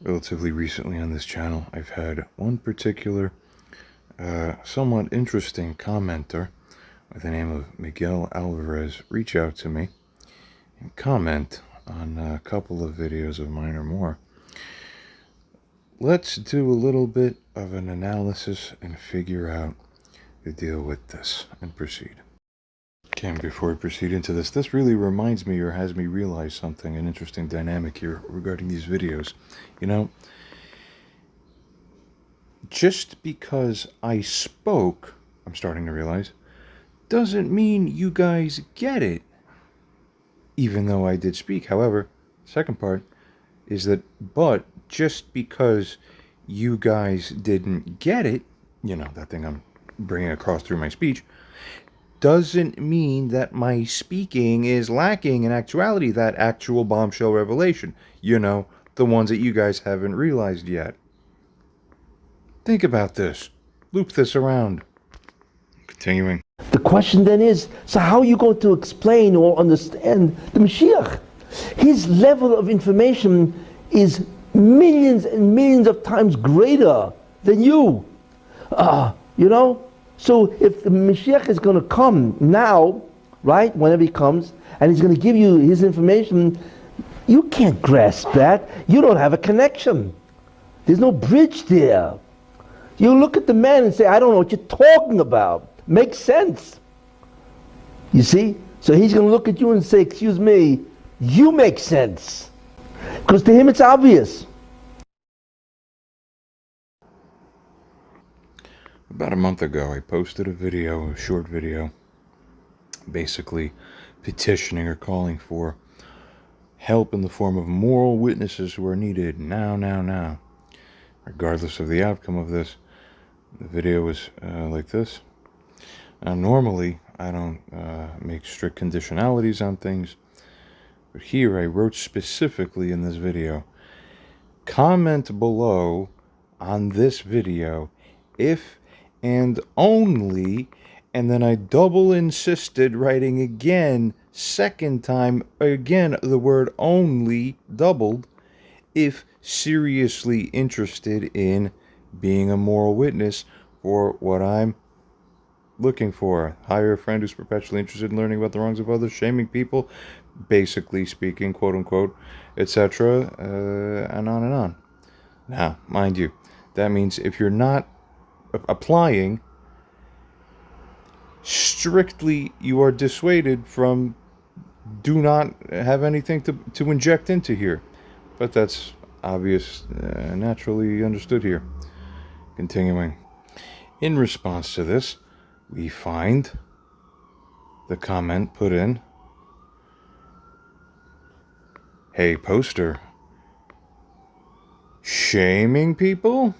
Relatively recently on this channel, I've had one particular, somewhat interesting commenter by the name of Miguel Alvarez reach out to me and comment on a couple of videos of mine or more. Let's do a little bit of an analysis and figure out the deal with this and proceed. Okay, and before we proceed into this really reminds me or has me realize something, an interesting dynamic here regarding these videos. You know, just because I spoke, I'm starting to realize, doesn't mean you guys get it, even though I did speak. However, second part is that, but just because you guys didn't get it, you know, that thing I'm bringing across through my speech, doesn't mean that my speaking is lacking in actuality, that actual bombshell revelation. You know, the ones that you guys haven't realized yet. Think about this. Loop this around. Continuing. The question then is, so how are you going to explain or understand the Mashiach? His level of information is millions and millions of times greater than you. You know? So if the Mashiach is going to come now, right, whenever he comes, and he's going to give you his information, you can't grasp that. You don't have a connection. There's no bridge there. You look at the man and say, I don't know what you're talking about. Makes sense. You see? So he's going to look at you and say, excuse me, you make sense. Because to him it's obvious. About a month ago, I posted a short video, basically petitioning or calling for help in the form of moral witnesses who are needed now. Regardless of the outcome of this, the video was like this. Now, normally, I don't make strict conditionalities on things, but here I wrote specifically in this video, comment below on this video if and only, and then I double insisted, writing again, second time, again, the word only, doubled, if seriously interested in being a moral witness for what I'm looking for. Hire a friend who's perpetually interested in learning about the wrongs of others, shaming people, basically speaking, quote unquote, etc., and on and on. Now, mind you, that means if you're not applying, strictly you are dissuaded from, do not have anything to inject into here. But that's obvious, naturally understood here. Continuing. In response to this, we find the comment put in, hey poster, shaming people?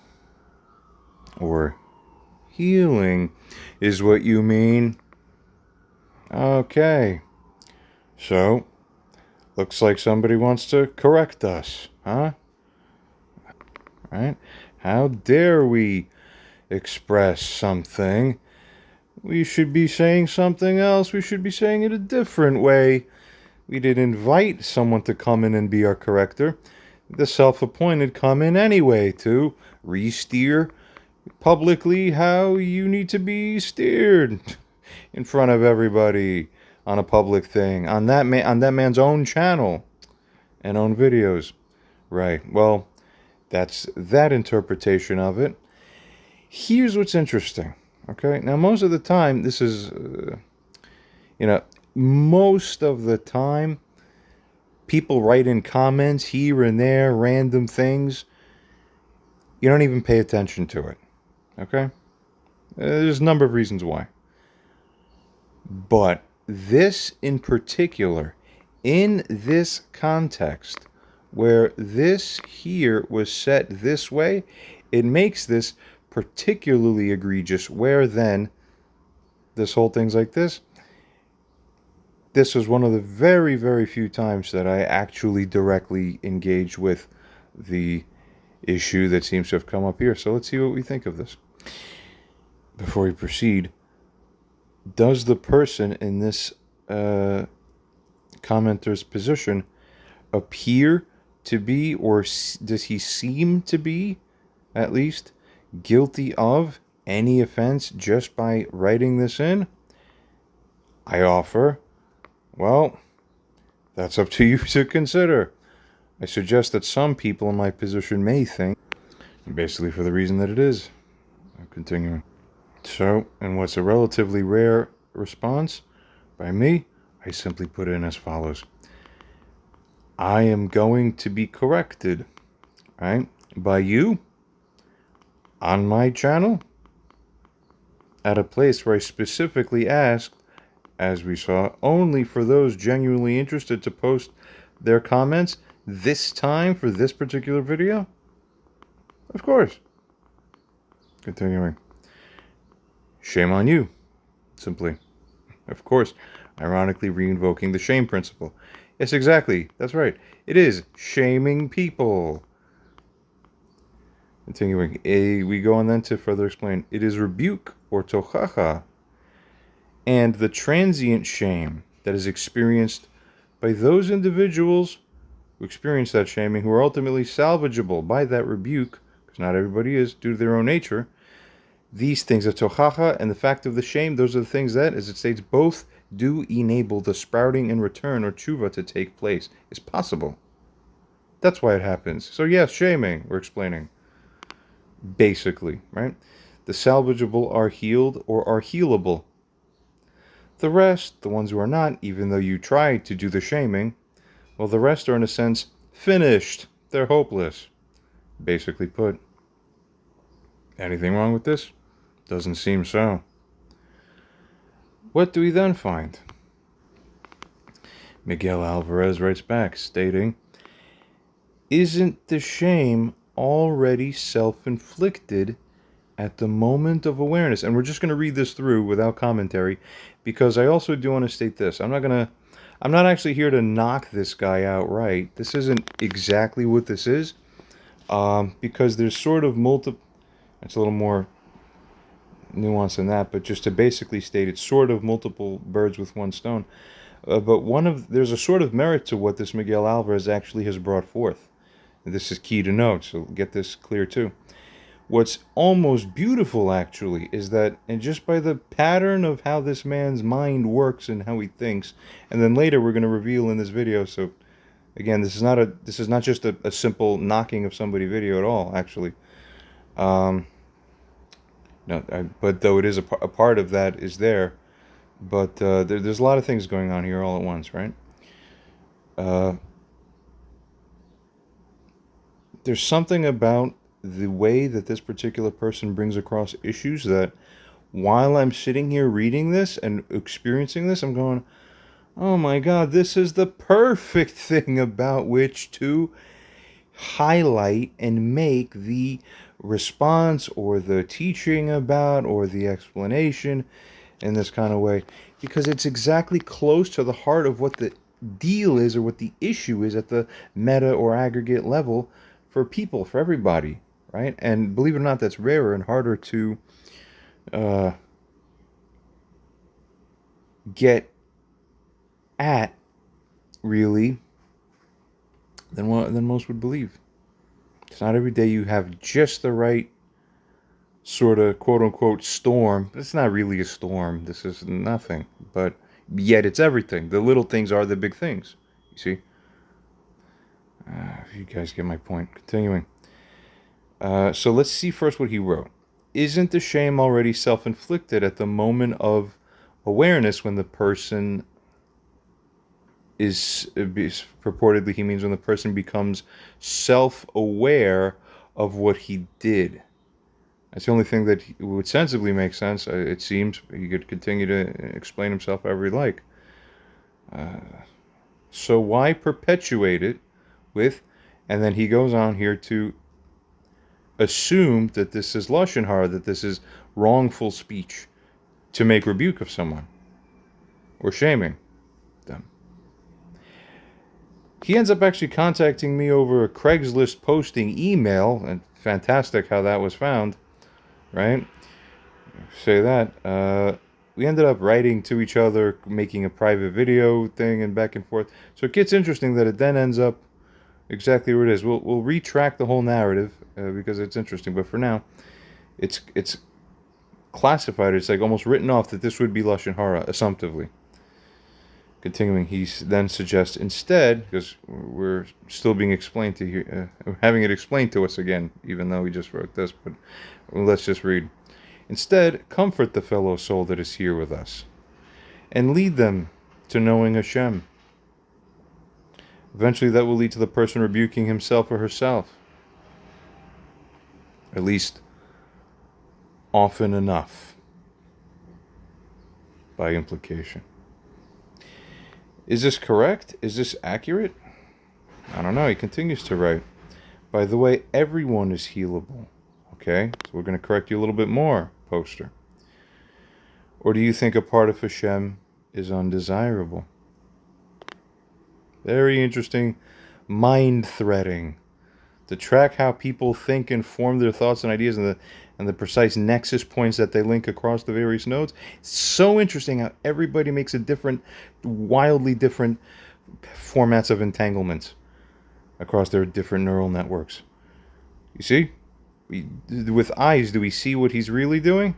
Or healing is what you mean? Okay. So, looks like somebody wants to correct us, huh? Right? How dare we express something? We should be saying something else. We should be saying it a different way. We did invite someone to come in and be our corrector. The self-appointed come in anyway to re-steer publicly how you need to be steered in front of everybody on a public thing, on that man's own channel and own videos. Right. Well, that's that interpretation of it. Here's what's interesting. Okay. Now, most of the time, this is, most of the time, people write in comments here and there, random things. You don't even pay attention to it. Okay? There's a number of reasons why. But this in particular, in this context, where this here was set this way, it makes this particularly egregious, where then this whole thing's like this. This was one of the very, very few times that I actually directly engaged with the issue that seems to have come up here. So let's see what we think of this. Before we proceed, does the person in this commenter's position appear to be, or does he seem to be, at least, guilty of any offense just by writing this in? I offer, well, that's up to you to consider. I suggest that some people in my position may think, basically for the reason that it is. I'm continuing. So, in what's a relatively rare response by me, I simply put in as follows. I am going to be corrected, right, by you on my channel at a place where I specifically asked, as we saw, only for those genuinely interested to post their comments this time for this particular video? Of course. Continuing. Shame on you, simply. Of course, ironically re-invoking the shame principle. Yes, exactly. That's right. It is shaming people. Continuing. We go on then to further explain. It is rebuke or tochacha, and the transient shame that is experienced by those individuals who experience that shaming, who are ultimately salvageable by that rebuke, because not everybody is, due to their own nature. These things, the tochacha and the fact of the shame, those are the things that, as it states, both do enable the sprouting in return or tshuva to take place. It's possible. That's why it happens. So yes, shaming, we're explaining. Basically, right? The salvageable are healed or are healable. The rest, the ones who are not, even though you try to do the shaming, well, the rest are in a sense finished. They're hopeless. Basically put. Anything wrong with this? Doesn't seem so. What do we then find? Miguel Alvarez writes back, stating, isn't the shame already self-inflicted at the moment of awareness? And we're just going to read this through without commentary, because I also do want to state this. I'm not actually here to knock this guy outright. This isn't exactly what this is, because there's sort of it's a little more nuance than that, but just to basically state, it's sort of multiple birds with one stone. But there's a sort of merit to what this Miguel Alvarez actually has brought forth. And this is key to note, so get this clear too. What's almost beautiful, actually, is that, and just by the pattern of how this man's mind works and how he thinks, and then later we're going to reveal in this video, so again, this is not just a simple knocking of somebody video at all, actually. But though it is a part of that is there, but there's a lot of things going on here all at once, right? There's something about the way that this particular person brings across issues that while I'm sitting here reading this and experiencing this, I'm going, oh my God, this is the perfect thing about which to highlight and make the response or the teaching about or the explanation in this kind of way, because it's exactly close to the heart of what the deal is or what the issue is at the meta or aggregate level for people, for everybody, right? And believe it or not, that's rarer and harder to get at, really, than most would believe. It's not every day you have just the right sort of quote-unquote storm. It's not really a storm. This is nothing, but yet it's everything. The little things are the big things, you see? You guys get my point. Continuing. So let's see first what he wrote. Isn't the shame already self-inflicted at the moment of awareness when the person purportedly he means when the person becomes self-aware of what he did? That's the only thing that would sensibly make sense. It seems he could continue to explain himself however he like. So why perpetuate it with, and then he goes on here to assume that this is lashon hara, that this is wrongful speech, to make rebuke of someone or shaming them. He ends up actually contacting me over a Craigslist posting email, and fantastic how that was found, right? Say that. We ended up writing to each other, making a private video thing and back and forth. So it gets interesting that it then ends up exactly where it is. We'll retract the whole narrative because it's interesting. But for now, it's classified. It's like almost written off that this would be lashon hara assumptively. Continuing, he then suggests instead, because we're still being explained to here, we're having it explained to us again, even though we just wrote this. But let's just read. Instead, comfort the fellow soul that is here with us, and lead them to knowing Hashem. Eventually, that will lead to the person rebuking himself or herself. At least, often enough, by implication. Is this correct? Is this accurate? I don't know. He continues to write. By the way, everyone is healable. Okay? So we're going to correct you a little bit more, poster. Or do you think a part of Hashem is undesirable? Very interesting mind threading to track how people think and form their thoughts and ideas and the precise nexus points that they link across the various nodes. It's so interesting how everybody makes a different, wildly different formats of entanglements across their different neural networks. You see? With eyes, do we see what he's really doing?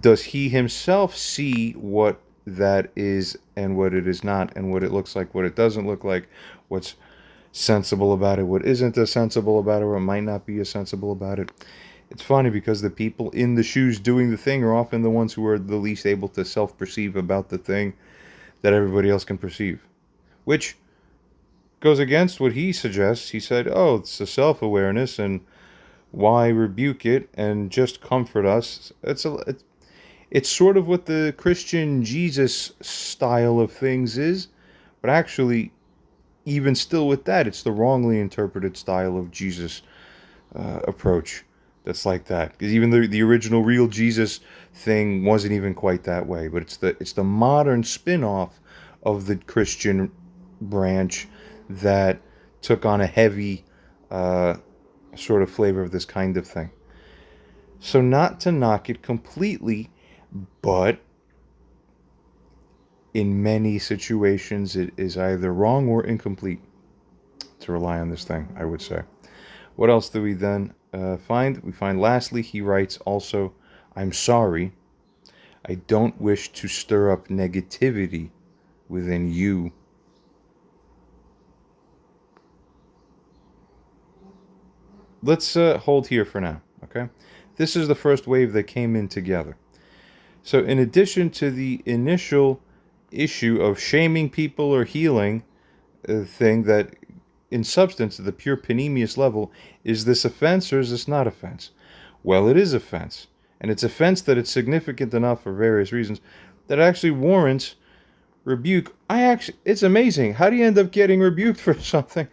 Does he himself see what that is and what it is not, and what it looks like, what it doesn't look like, what's sensible about it, what isn't as sensible about it, or might not be as sensible about it? It's funny because the people in the shoes doing the thing are often the ones who are the least able to self-perceive about the thing that everybody else can perceive, which goes against what he suggests. He said, oh, it's a self-awareness, and why rebuke it and just comfort us? It's sort of what the Christian Jesus style of things is, but actually, even still with that, it's the wrongly interpreted style of Jesus approach that's like that. Because even the original real Jesus thing wasn't even quite that way, but it's the modern spin-off of the Christian branch that took on a heavy sort of flavor of this kind of thing. So not to knock it completely, but in many situations it is either wrong or incomplete to rely on this thing, I would say. What else do we then find? We find lastly, he writes also, I'm sorry. I don't wish to stir up negativity within you. Let's hold here for now, okay? This is the first wave that came in together. So in addition to the initial issue of shaming people or healing thing that in substance at the pure panemius level, is this offense or is this not offense? Well, it is offense. And it's offense that it's significant enough for various reasons that actually warrants rebuke. It's amazing. How do you end up getting rebuked for something?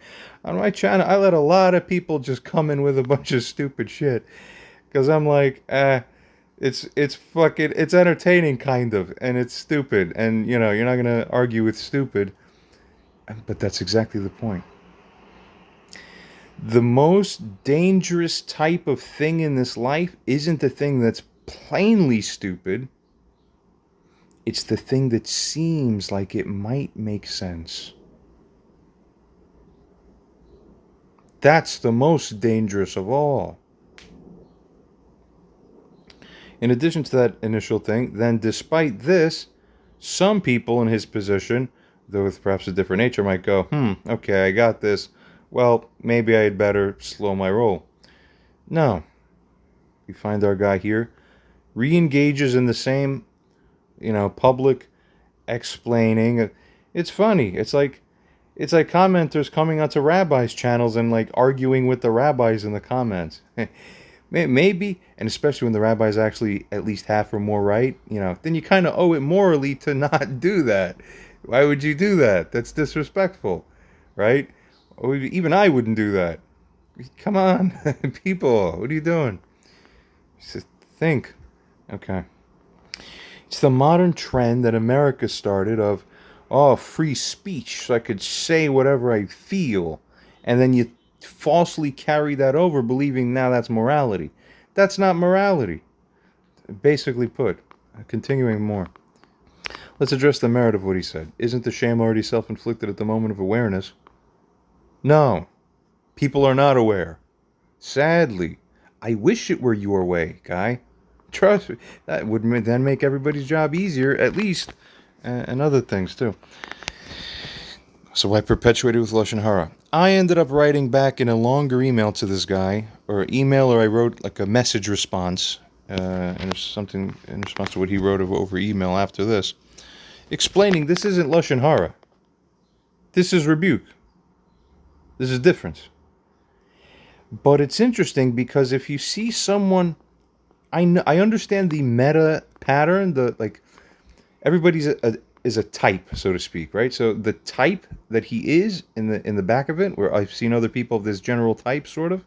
On my channel, I let a lot of people just come in with a bunch of stupid shit. Because I'm like, it's entertaining kind of, and it's stupid. And, you know, you're not going to argue with stupid. But that's exactly the point. The most dangerous type of thing in this life isn't the thing that's plainly stupid. It's the thing that seems like it might make sense. That's the most dangerous of all. In addition to that initial thing, then despite this, some people in his position, though with perhaps a different nature, might go, okay, I got this. Well, maybe I'd better slow my roll. No. We find our guy here re-engages in the same, public explaining. It's funny. It's like commenters coming onto rabbis' channels and like arguing with the rabbis in the comments. Maybe, and especially when the rabbi's actually at least half or more right, then you kind of owe it morally to not do that. Why would you do that? That's disrespectful, right? Even I wouldn't do that. Come on, people, what are you doing? Just think. Okay. It's the modern trend that America started of, free speech, so I could say whatever I feel. And then you falsely carry that over, believing now that's morality. That's not morality. Basically put. Continuing more. Let's address the merit of what he said. Isn't the shame already self-inflicted at the moment of awareness? No, people are not aware. Sadly, I wish it were your way, guy. Trust me, that would then make everybody's job easier, at least, and other things too. So I perpetuated with Lashon Hara. I ended up writing back in a longer email to this guy, or I wrote like a message response, and something in response to what he wrote over email after this, explaining this isn't Lashon Hara. This is rebuke. This is different. But it's interesting because if you see someone, I understand the meta pattern. The like everybody's is a type, so to speak, right? So the type that he is in the back of it, where I've seen other people of this general type, sort of,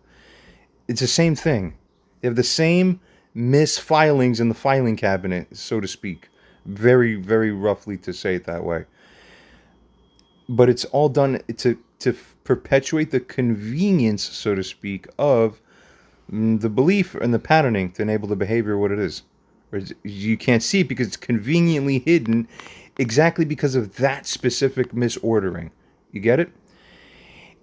it's the same thing. They have the same misfilings in the filing cabinet, so to speak. Very, very roughly to say it that way. But it's all done to perpetuate the convenience, so to speak, of the belief and the patterning to enable the behavior what it is. Or you can't see it because it's conveniently hidden exactly because of that specific misordering. You get it?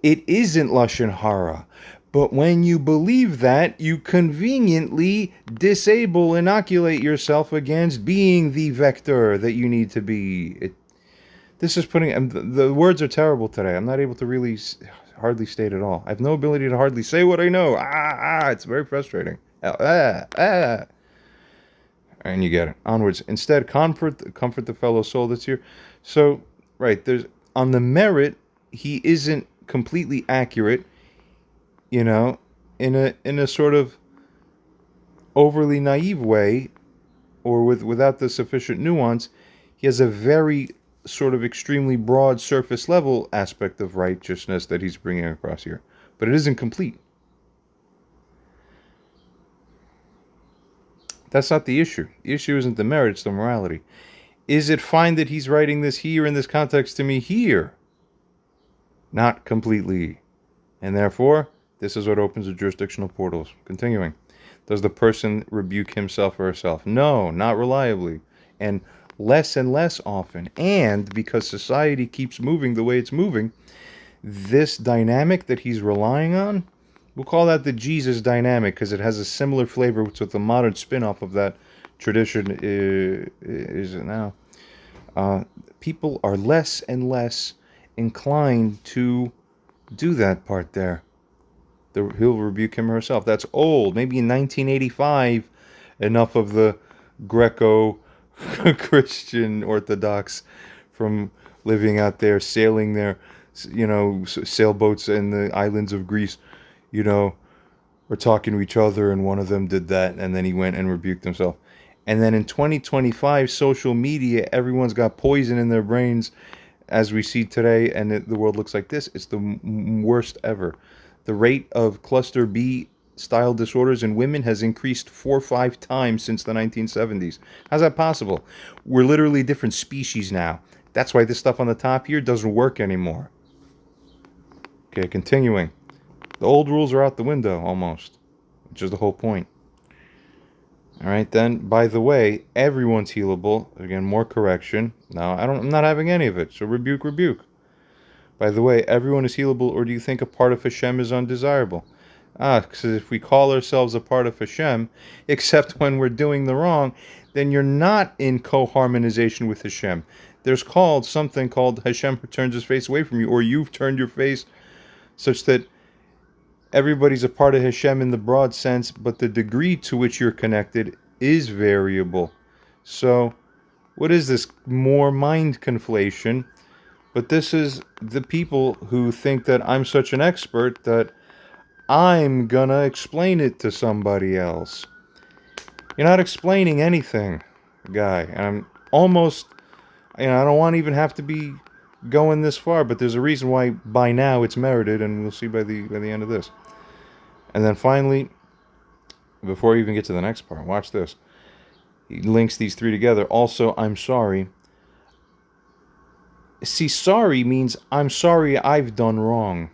It isn't Lashon Hara. But when you believe that, you conveniently inoculate yourself against being the vector that you need to be. This is putting... The words are terrible today. I'm not able to really hardly state at all. I have no ability to hardly say what I know. It's very frustrating. And you get it. Onwards. Instead, comfort the fellow soul that's here. So, right, there's... On the merit, he isn't completely accurate, in a sort of overly naive way, or without the sufficient nuance. He has a very sort of extremely broad surface level aspect of righteousness that he's bringing across here, but it isn't complete. That's not the issue. The issue isn't the merit, it's the morality. Is it fine that he's writing this here in this context to me here? Not completely. And therefore, this is what opens the jurisdictional portals. Continuing. Does the person rebuke himself or herself? No, not reliably. And less often. And because society keeps moving the way it's moving, this dynamic that he's relying on, we'll call that the Jesus dynamic because it has a similar flavor to the modern spin-off of that tradition is now. People are less and less inclined to do that part there. He'll rebuke him or herself. That's old. Maybe in 1985, enough of the Greco-Christian Orthodox from living out there, sailing their, sailboats in the islands of Greece, were talking to each other, and one of them did that, and then he went and rebuked himself. And then in 2025, social media, everyone's got poison in their brains, as we see today, and the world looks like this. It's the worst ever. The rate of cluster B style disorders in women has increased 4 or 5 times since the 1970s. How's that possible? We're literally different species now. That's why this stuff on the top here doesn't work anymore. Okay, continuing. The old rules are out the window, almost. Which is the whole point. Alright then, by the way, everyone's healable. Again, more correction. Now, I'm not having any of it, so rebuke. By the way, everyone is healable, or do you think a part of Hashem is undesirable? Because if we call ourselves a part of Hashem, except when we're doing the wrong, then you're not in co-harmonization with Hashem. There's something called Hashem turns his face away from you, or you've turned your face, such that everybody's a part of Hashem in the broad sense, but the degree to which you're connected is variable. So, what is this? More mind conflation. But this is the people who think that I'm such an expert that I'm gonna explain it to somebody else. You're not explaining anything, guy. And I'm almost, I don't want to even have to be going this far, but there's a reason why by now it's merited, and we'll see by the end of this. And then finally, before we even get to the next part, watch this. He links these 3 together. Also, I'm sorry. See, sorry means I'm sorry I've done wrong.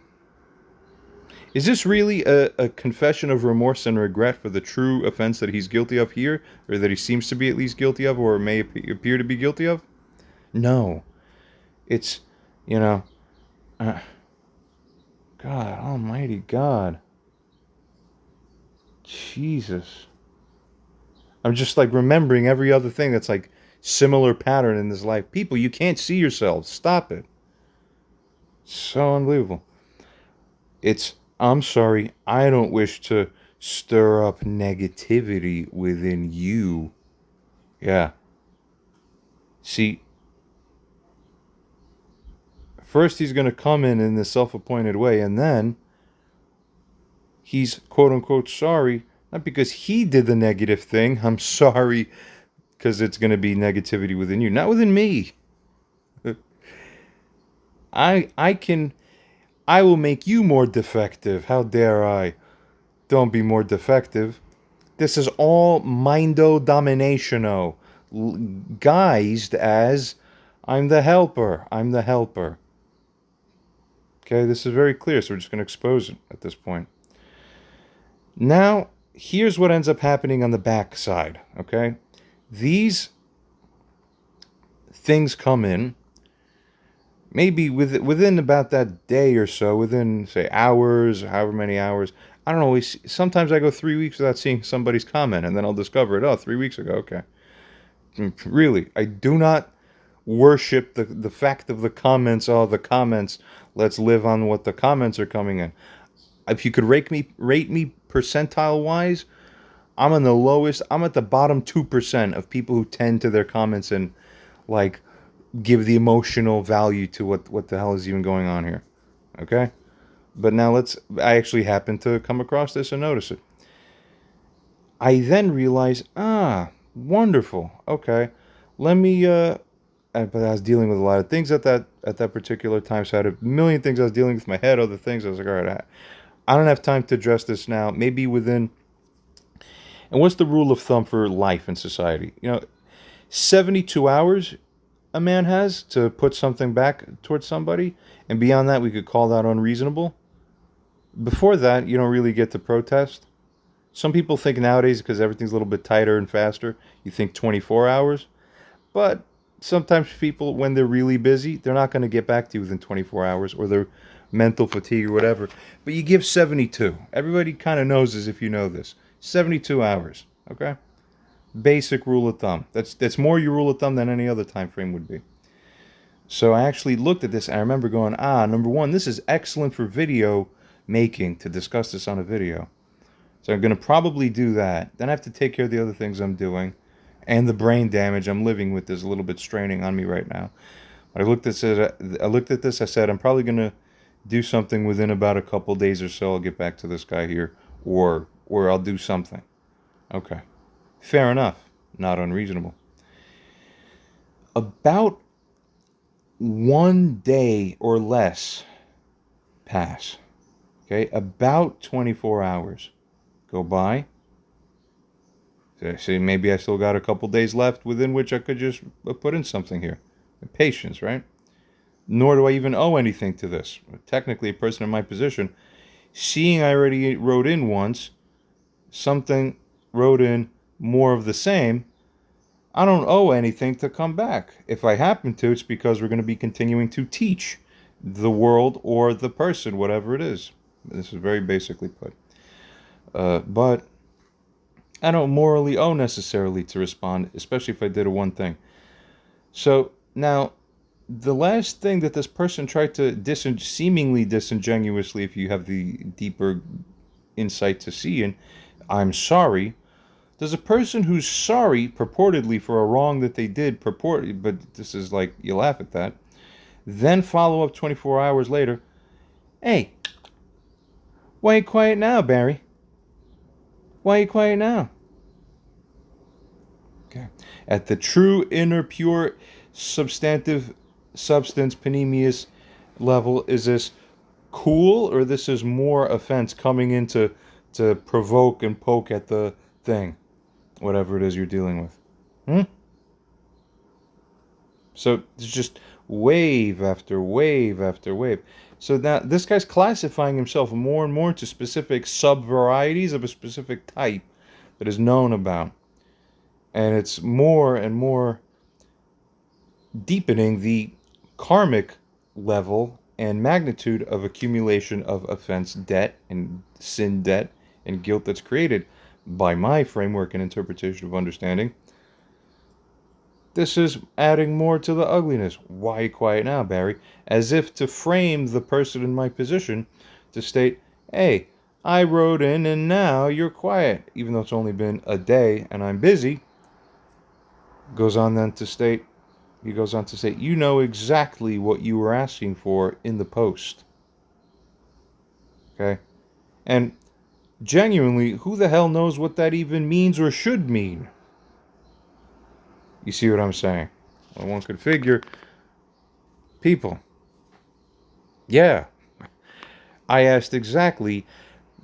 Is this really a confession of remorse and regret for the true offense that he's guilty of here? Or that he seems to be at least guilty of, or may appear to be guilty of? No. It's, God, almighty God. Jesus. I'm just like remembering every other thing that's like similar pattern in this life. People, you can't see yourselves. Stop it. So unbelievable. I'm sorry, I don't wish to stir up negativity within you. Yeah. See, first he's going to come in this self-appointed way, and then he's quote-unquote sorry, not because he did the negative thing. I'm sorry because it's going to be negativity within you, not within me. I will make you more defective. How dare I? Don't be more defective. This is all mindo dominationo, guised as I'm the helper. I'm the helper. Okay, this is very clear, so we're just going to expose it at this point. Now, here's what ends up happening on the back side. Okay, these things come in. Maybe within about that day or so, within, say, hours, however many hours. I don't know. Sometimes I go 3 weeks without seeing somebody's comment, and then I'll discover it. Oh, 3 weeks ago. Okay. Really, I do not worship the fact of the comments. Oh, the comments. Let's live on what the comments are coming in. If you could rate me percentile-wise, I'm in the lowest. I'm at the bottom 2% of people who tend to their comments and, like, give the emotional value to what the hell is even going on here. Okay? But now I actually happened to come across this and notice it. I then realize, wonderful. Okay. Let me, but I was dealing with a lot of things at that particular time. So I had a million things I was dealing with in my head, other things. I was like, all right, I don't have time to address this now. Maybe within, and what's the rule of thumb for life in society? 72 hours a man has to put something back towards somebody, and beyond that we could call that unreasonable. Before that, you don't really get to protest. Some people think nowadays, because everything's a little bit tighter and faster, you think 24 hours. But sometimes people, when they're really busy, they're not going to get back to you within 24 hours, or their mental fatigue or whatever. But you give 72. Everybody kind of knows this if you know this. 72 hours, okay? Basic rule of thumb. That's more your rule of thumb than any other time frame would be. So I actually looked at this and I remember going, number one, this is excellent for video making, to discuss this on a video. So I'm going to probably do that. Then I have to take care of the other things I'm doing, and the brain damage I'm living with is a little bit straining on me right now. But I looked at this, I said, I'm probably going to do something within about a couple days or so. I'll get back to this guy here, or I'll do something. Okay. Fair enough. Not unreasonable. About 1 day or less pass. Okay, about 24 hours go by. So maybe I still got a couple days left within which I could just put in something here. Patience, right? Nor do I even owe anything to this. Technically, a person in my position, seeing I already wrote in once, something wrote in more of the same, I don't owe anything to come back. If I happen to, it's because we're going to be continuing to teach the world or the person, whatever it is. This is very basically put. But I don't morally owe necessarily to respond, especially if I did one thing. So now, the last thing that this person tried to seemingly disingenuously, if you have the deeper insight to see in, I'm sorry. Does a person who's sorry purportedly for a wrong that they did, but this is like, you laugh at that, then follow up 24 hours later, hey, why you quiet now, Barry? Why you quiet now? Okay. At the true inner pure substance panemius level, is this cool, or this is more offense coming in to provoke and poke at the thing, whatever it is you're dealing with? So it's just wave after wave after wave. So now this guy's classifying himself more and more into specific sub-varieties of a specific type that is known about. And it's more and more deepening the karmic level and magnitude of accumulation of offense debt and sin debt and guilt that's created by my framework and interpretation of understanding, this is adding more to the ugliness. Why are you quiet now, Barry? As if to frame the person in my position to state, hey, I wrote in and now you're quiet, even though it's only been a day and I'm busy. He goes on to state, you know exactly what you were asking for in the post. Okay? And genuinely, who the hell knows what that even means or should mean? You see what I'm saying? Well, one could figure, people, yeah, I asked exactly,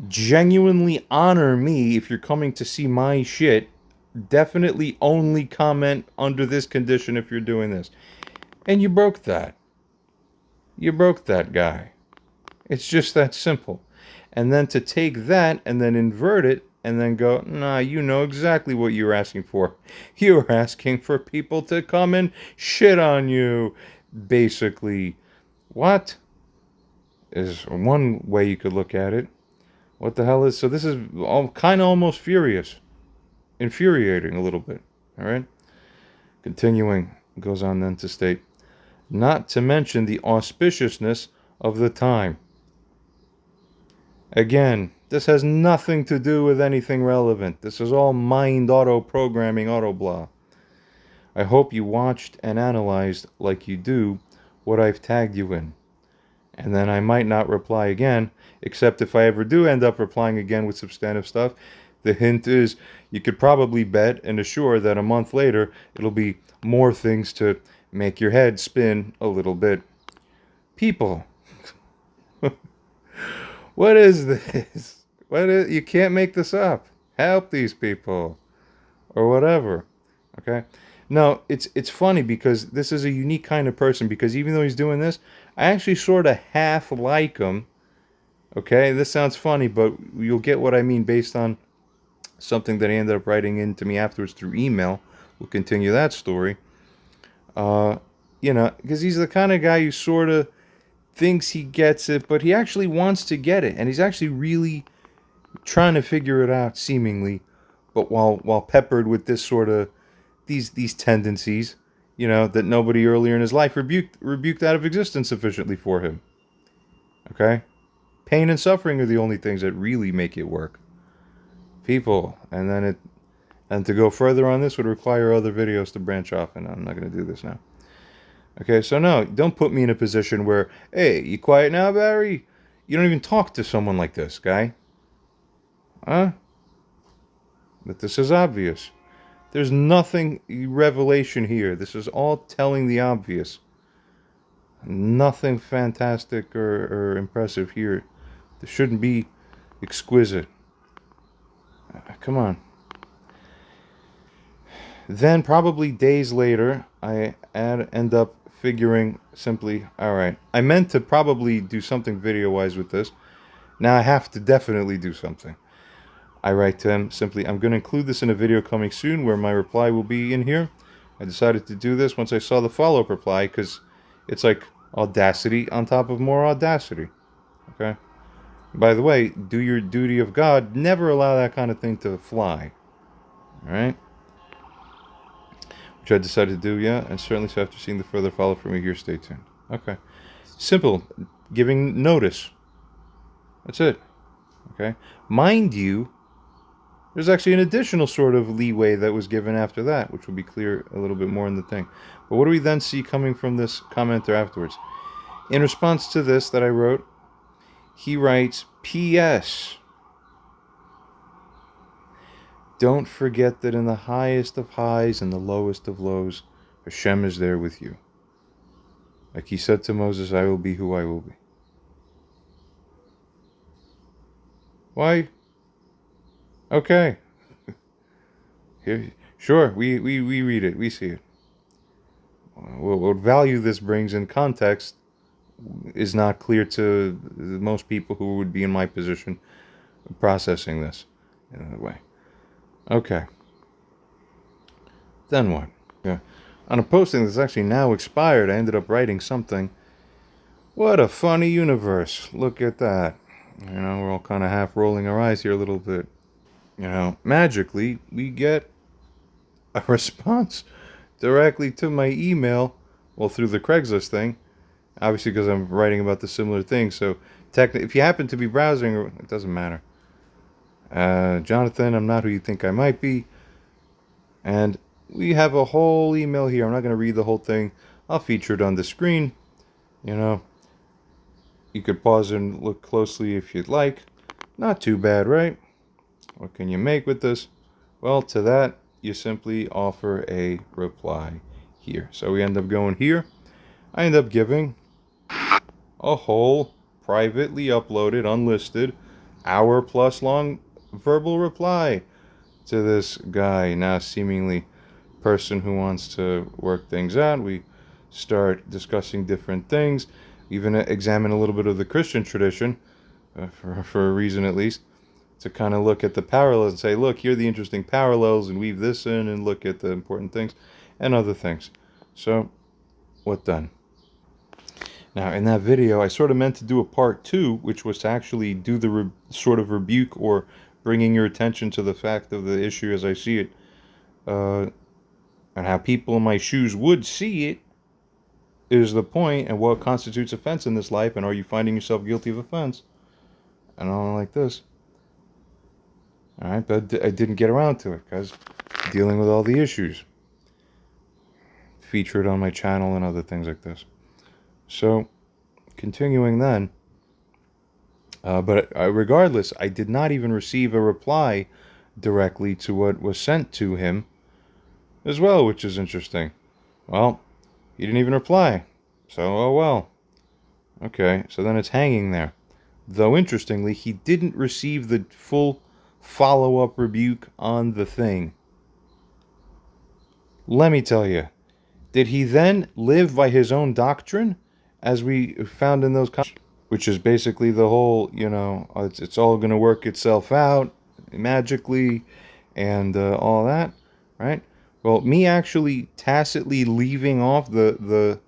genuinely honor me if you're coming to see my shit. Definitely only comment under this condition if you're doing this. And you broke that. You broke that guy. It's just that simple. And then to take that and then invert it and then go, nah, you know exactly what you're asking for. You're asking for people to come and shit on you, basically. What? Is one way you could look at it. What the hell is... So this is all kind of almost infuriating a little bit. All right? Continuing, goes on then to state, not to mention the auspiciousness of the time. Again, this has nothing to do with anything relevant. This is all mind auto-programming, auto-blah. I hope you watched and analyzed like you do what I've tagged you in. And then I might not reply again, except if I ever do end up replying again with substantive stuff. The hint is, you could probably bet and assure that a month later, it'll be more things to make your head spin a little bit. People. What is this? You can't make this up. Help these people. Or whatever. Okay? No, it's funny because this is a unique kind of person, because even though he's doing this, I actually sort of half like him. Okay? This sounds funny, but you'll get what I mean based on something that he ended up writing in to me afterwards through email. We'll continue that story. Because he's the kind of guy who sort of thinks he gets it, but he actually wants to get it, and he's actually really trying to figure it out, seemingly, but while peppered with this sort of these tendencies, that nobody earlier in his life rebuked out of existence sufficiently for him. Okay, pain and suffering are the only things that really make it work. People, and to go further on this would require other videos to branch off, and I'm not going to do this now. Okay, so no, don't put me in a position where, hey, you quiet now, Barry? You don't even talk to someone like this, guy. Huh? But this is obvious. There's nothing revelation here. This is all telling the obvious. Nothing fantastic or impressive here. This shouldn't be exquisite. Come on. Then probably days later, I end up figuring simply, all right, I meant to probably do something video-wise with this. Now I have to definitely do something. I write to him simply, I'm going to include this in a video coming soon where my reply will be in here. I decided to do this once I saw the follow-up reply because it's like audacity on top of more audacity. Okay? By the way, do your duty of God. Never allow that kind of thing to fly. All right? Which I decided to do, yeah, and certainly so after seeing the further follow from me here, stay tuned. Okay. Simple. Giving notice. That's it. Okay. Mind you, there's actually an additional sort of leeway that was given after that, which will be clear a little bit more in the thing. But what do we then see coming from this commenter afterwards? In response to this that I wrote, he writes, P.S. Don't forget that in the highest of highs and the lowest of lows, Hashem is there with you. Like he said to Moses, I will be who I will be. Why? Okay. Here, sure, we read it, we see it. What value this brings in context is not clear to most people who would be in my position processing this in that way. Okay. Then what? Yeah. On a posting that's actually now expired, I ended up writing something What a funny universe. Look at that. You know, we're all kind of half rolling our eyes here a little bit. You know, magically, we get a response directly to my email, well, through the Craigslist thing, obviously because I'm writing about the similar thing. So, if you happen to be browsing, it doesn't matter. Jonathan, I'm not who you think I might be. And we have a whole email here. I'm not going to read the whole thing. I'll feature it on the screen. You know, you could pause and look closely if you'd like. Not too bad, right? What can you make with this? Well, to that, you simply offer a reply here. So we end up going here. I end up giving a whole privately uploaded, unlisted, hour-plus long verbal reply to this guy, now seemingly person who wants to work things out. We start discussing different things, even examine a little bit of the Christian tradition, for a reason at least, to kind of look at the parallels and say, look, here are the interesting parallels, and weave this in and look at the important things and other things. So, what then? Now, in that video, I sort of meant to do a part 2, which was to actually do the sort of rebuke or bringing your attention to the fact of the issue as I see it, and how people in my shoes would see it is the point, and what constitutes offense in this life, and are you finding yourself guilty of offense? And all like this. Alright, but I didn't get around to it because dealing with all the issues featured on my channel and other things like this. So, continuing then, but regardless, I did not even receive a reply directly to what was sent to him as well, which is interesting. Well, he didn't even reply. So, oh well. Okay, so then it's hanging there. Though, interestingly, he didn't receive the full follow-up rebuke on the thing. Let me tell you, did he then live by his own doctrine, as we found in those comments, which is basically the whole, you know, it's all going to work itself out magically and all that, right? Well, me actually tacitly leaving off the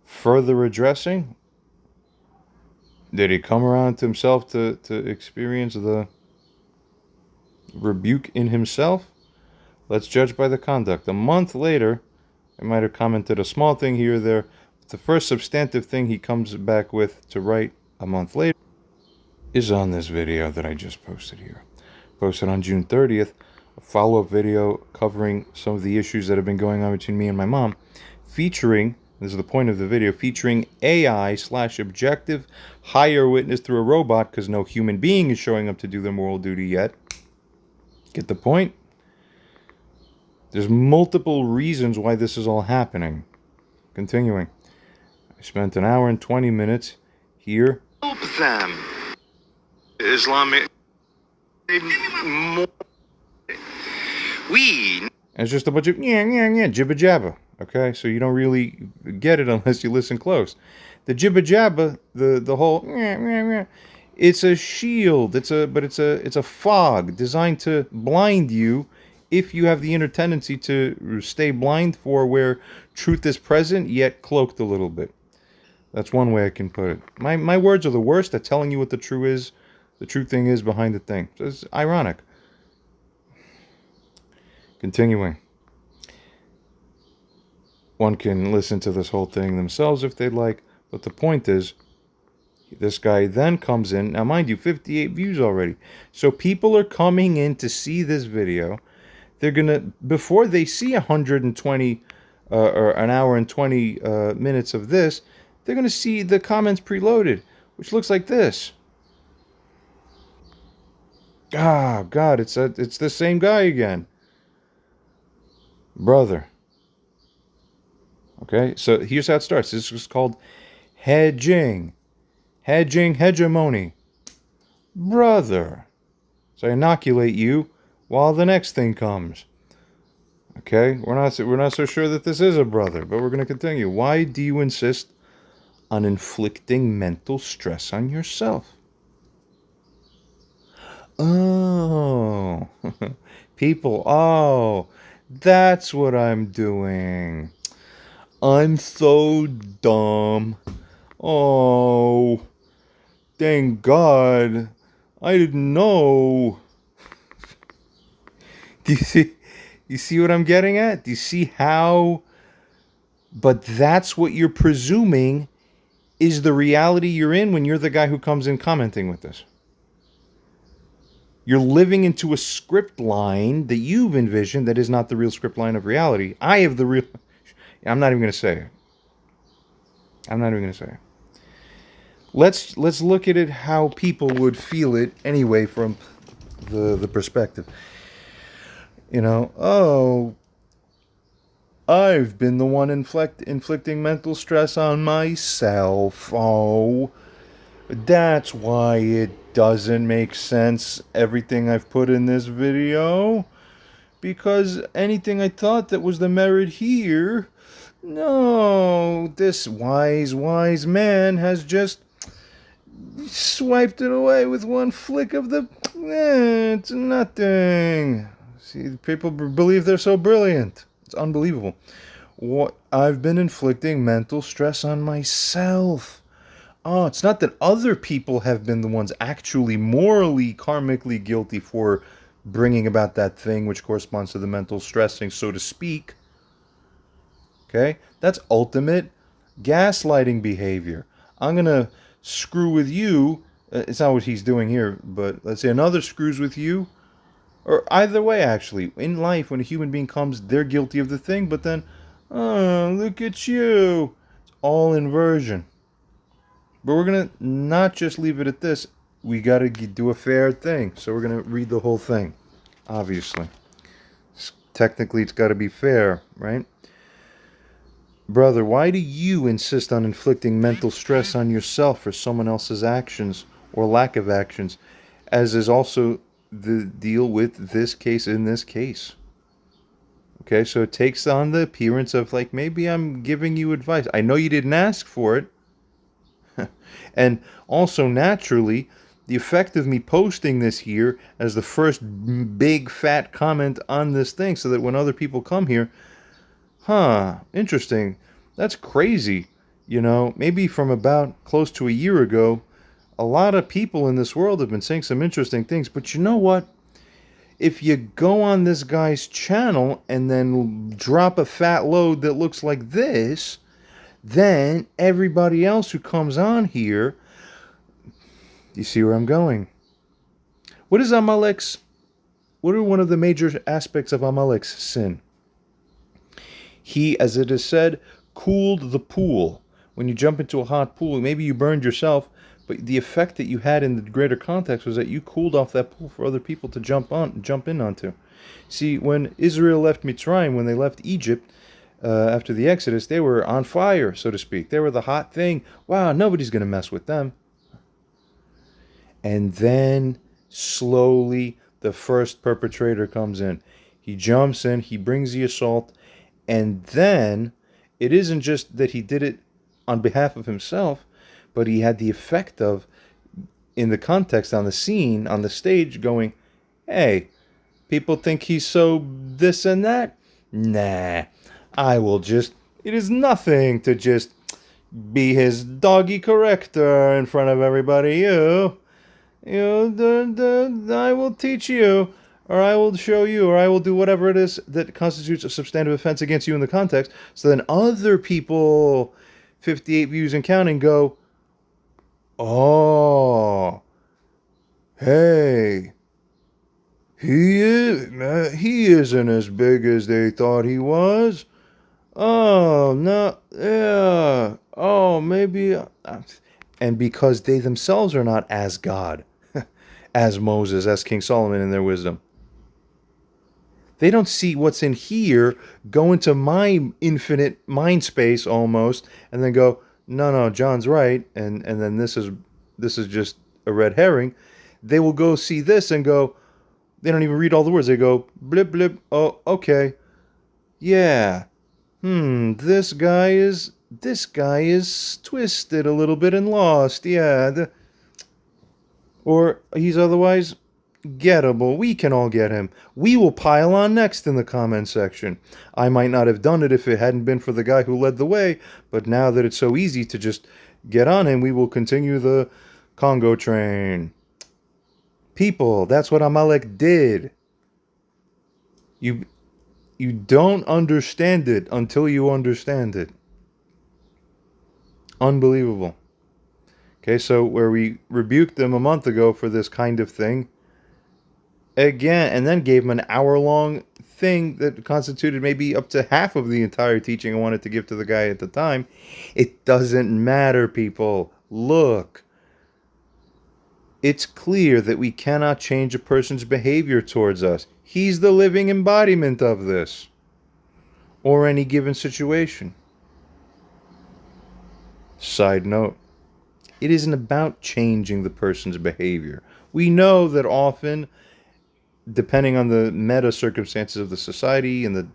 further addressing, did he come around to himself to experience the rebuke in himself? Let's judge by the conduct. A month later, I might have commented a small thing here or there. But the first substantive thing he comes back with to write a month later is on this video that I just posted here. Posted on June 30th, a follow-up video covering some of the issues that have been going on between me and my mom, featuring, this is the point of the video, featuring AI/objective higher witness through a robot, because no human being is showing up to do their moral duty yet. Get the point? There's multiple reasons why this is all happening. Continuing. I spent an hour and 20 minutes here. Help them. Islamic. We. And it's just a bunch of jibba jabba. Okay, so you don't really get it unless you listen close. The jibba jabba, the whole it's a shield. It's a fog designed to blind you if you have the inner tendency to stay blind for where truth is present yet cloaked a little bit. That's one way I can put it. My words are the worst at telling you what the true thing is behind the thing. It's ironic. Continuing. One can listen to this whole thing themselves if they'd like, but the point is, this guy then comes in. Now, mind you, 58 views already. So people are coming in to see this video. They're going to, before they see 120 or an hour and 20 minutes of this, they're going to see the comments preloaded, which looks like this. Ah, God, it's the same guy again. Brother. Okay, so here's how it starts. This is called hedging. Hedging, hegemony. Brother. So I inoculate you while the next thing comes. Okay, we're not so sure that this is a brother, but we're going to continue. Why do you insist on inflicting mental stress on yourself? Oh, people, oh, that's what I'm doing. I'm so dumb. Oh, thank God. I didn't know. Do you see? You see what I'm getting at? Do you see how? But that's what you're presuming is the reality you're in when you're the guy who comes in commenting with this. You're living into a script line that you've envisioned that is not the real script line of reality. I have the real... I'm not even going to say it. I'm not even going to say it. Let's look at it how people would feel it anyway from the perspective. You know, oh, I've been the one inflicting mental stress on myself. Oh, that's why it doesn't make sense, everything I've put in this video. Because anything I thought that was the merit here, no, this wise man has just swiped it away with one flick of the... it's nothing. See, people believe they're so brilliant. It's unbelievable. What I've been inflicting mental stress on myself. Oh, it's not that other people have been the ones actually morally, karmically guilty for bringing about that thing which corresponds to the mental stressing, so to speak. Okay? That's ultimate gaslighting behavior. I'm going to screw with you. It's not what he's doing here, but let's say another screws with you. Or either way, actually. In life, when a human being comes, they're guilty of the thing, but then, oh, look at you. It's all inversion. But we're going to not just leave it at this. We got to do a fair thing. So we're going to read the whole thing, obviously. Technically, it's got to be fair, right? Brother, why do you insist on inflicting mental stress on yourself for someone else's actions or lack of actions, as is also the deal with this case in this case? Okay, so it takes on the appearance of like, maybe I'm giving you advice. I know you didn't ask for it. And also, naturally, the effect of me posting this here as the first big fat comment on this thing, so that when other people come here, interesting, that's crazy. You know, maybe from about close to a year ago, a lot of people in this world have been saying some interesting things. But you know what? If you go on this guy's channel and then drop a fat load that looks like this, then everybody else who comes on here, you see where I'm going? What is Amalek's? What are one of the major aspects of Amalek's sin? He, as it is said, cooled the pool. When you jump into a hot pool, maybe you burned yourself, but the effect that you had in the greater context was that you cooled off that pool for other people to jump in onto. See, when Israel left Mitzrayim, when they left Egypt, after the Exodus, they were on fire, so to speak. They were the hot thing. Wow, nobody's going to mess with them. And then, slowly, the first perpetrator comes in. He jumps in, he brings the assault, and then, it isn't just that he did it on behalf of himself, but he had the effect of, in the context, on the scene, on the stage, going, hey, people think he's so this and that? Nah. It is nothing to just be his doggy corrector in front of everybody. I will teach you, or I will show you, or I will do whatever it is that constitutes a substantive offense against you in the context. So then other people, 58 views and counting, go, oh, hey, he isn't as big as they thought he was. Oh, no, yeah, oh, maybe. And because they themselves are not as God, as Moses, as King Solomon in their wisdom, they don't see what's in here, go into my infinite mind space almost, and then go, no, John's right, and then this is just a red herring. They will go see this and go, they don't even read all the words. They go, blip, blip, oh, okay, yeah. This guy is twisted a little bit and lost, yeah. Or he's otherwise gettable. We can all get him. We will pile on next in the comment section. I might not have done it if it hadn't been for the guy who led the way, but now that it's so easy to just Get on and we will continue the Congo train. People, that's what Amalek did. You don't understand it until you understand it. Unbelievable. Okay, so where we rebuked them a month ago for this kind of thing, again, and then gave him an hour-long thing that constituted maybe up to half of the entire teaching I wanted to give to the guy at the time. It doesn't matter, people. Look. It's clear that we cannot change a person's behavior towards us. He's the living embodiment of this. Or any given situation. Side note. It isn't about changing the person's behavior. We know that often, depending on the meta circumstances of the society and the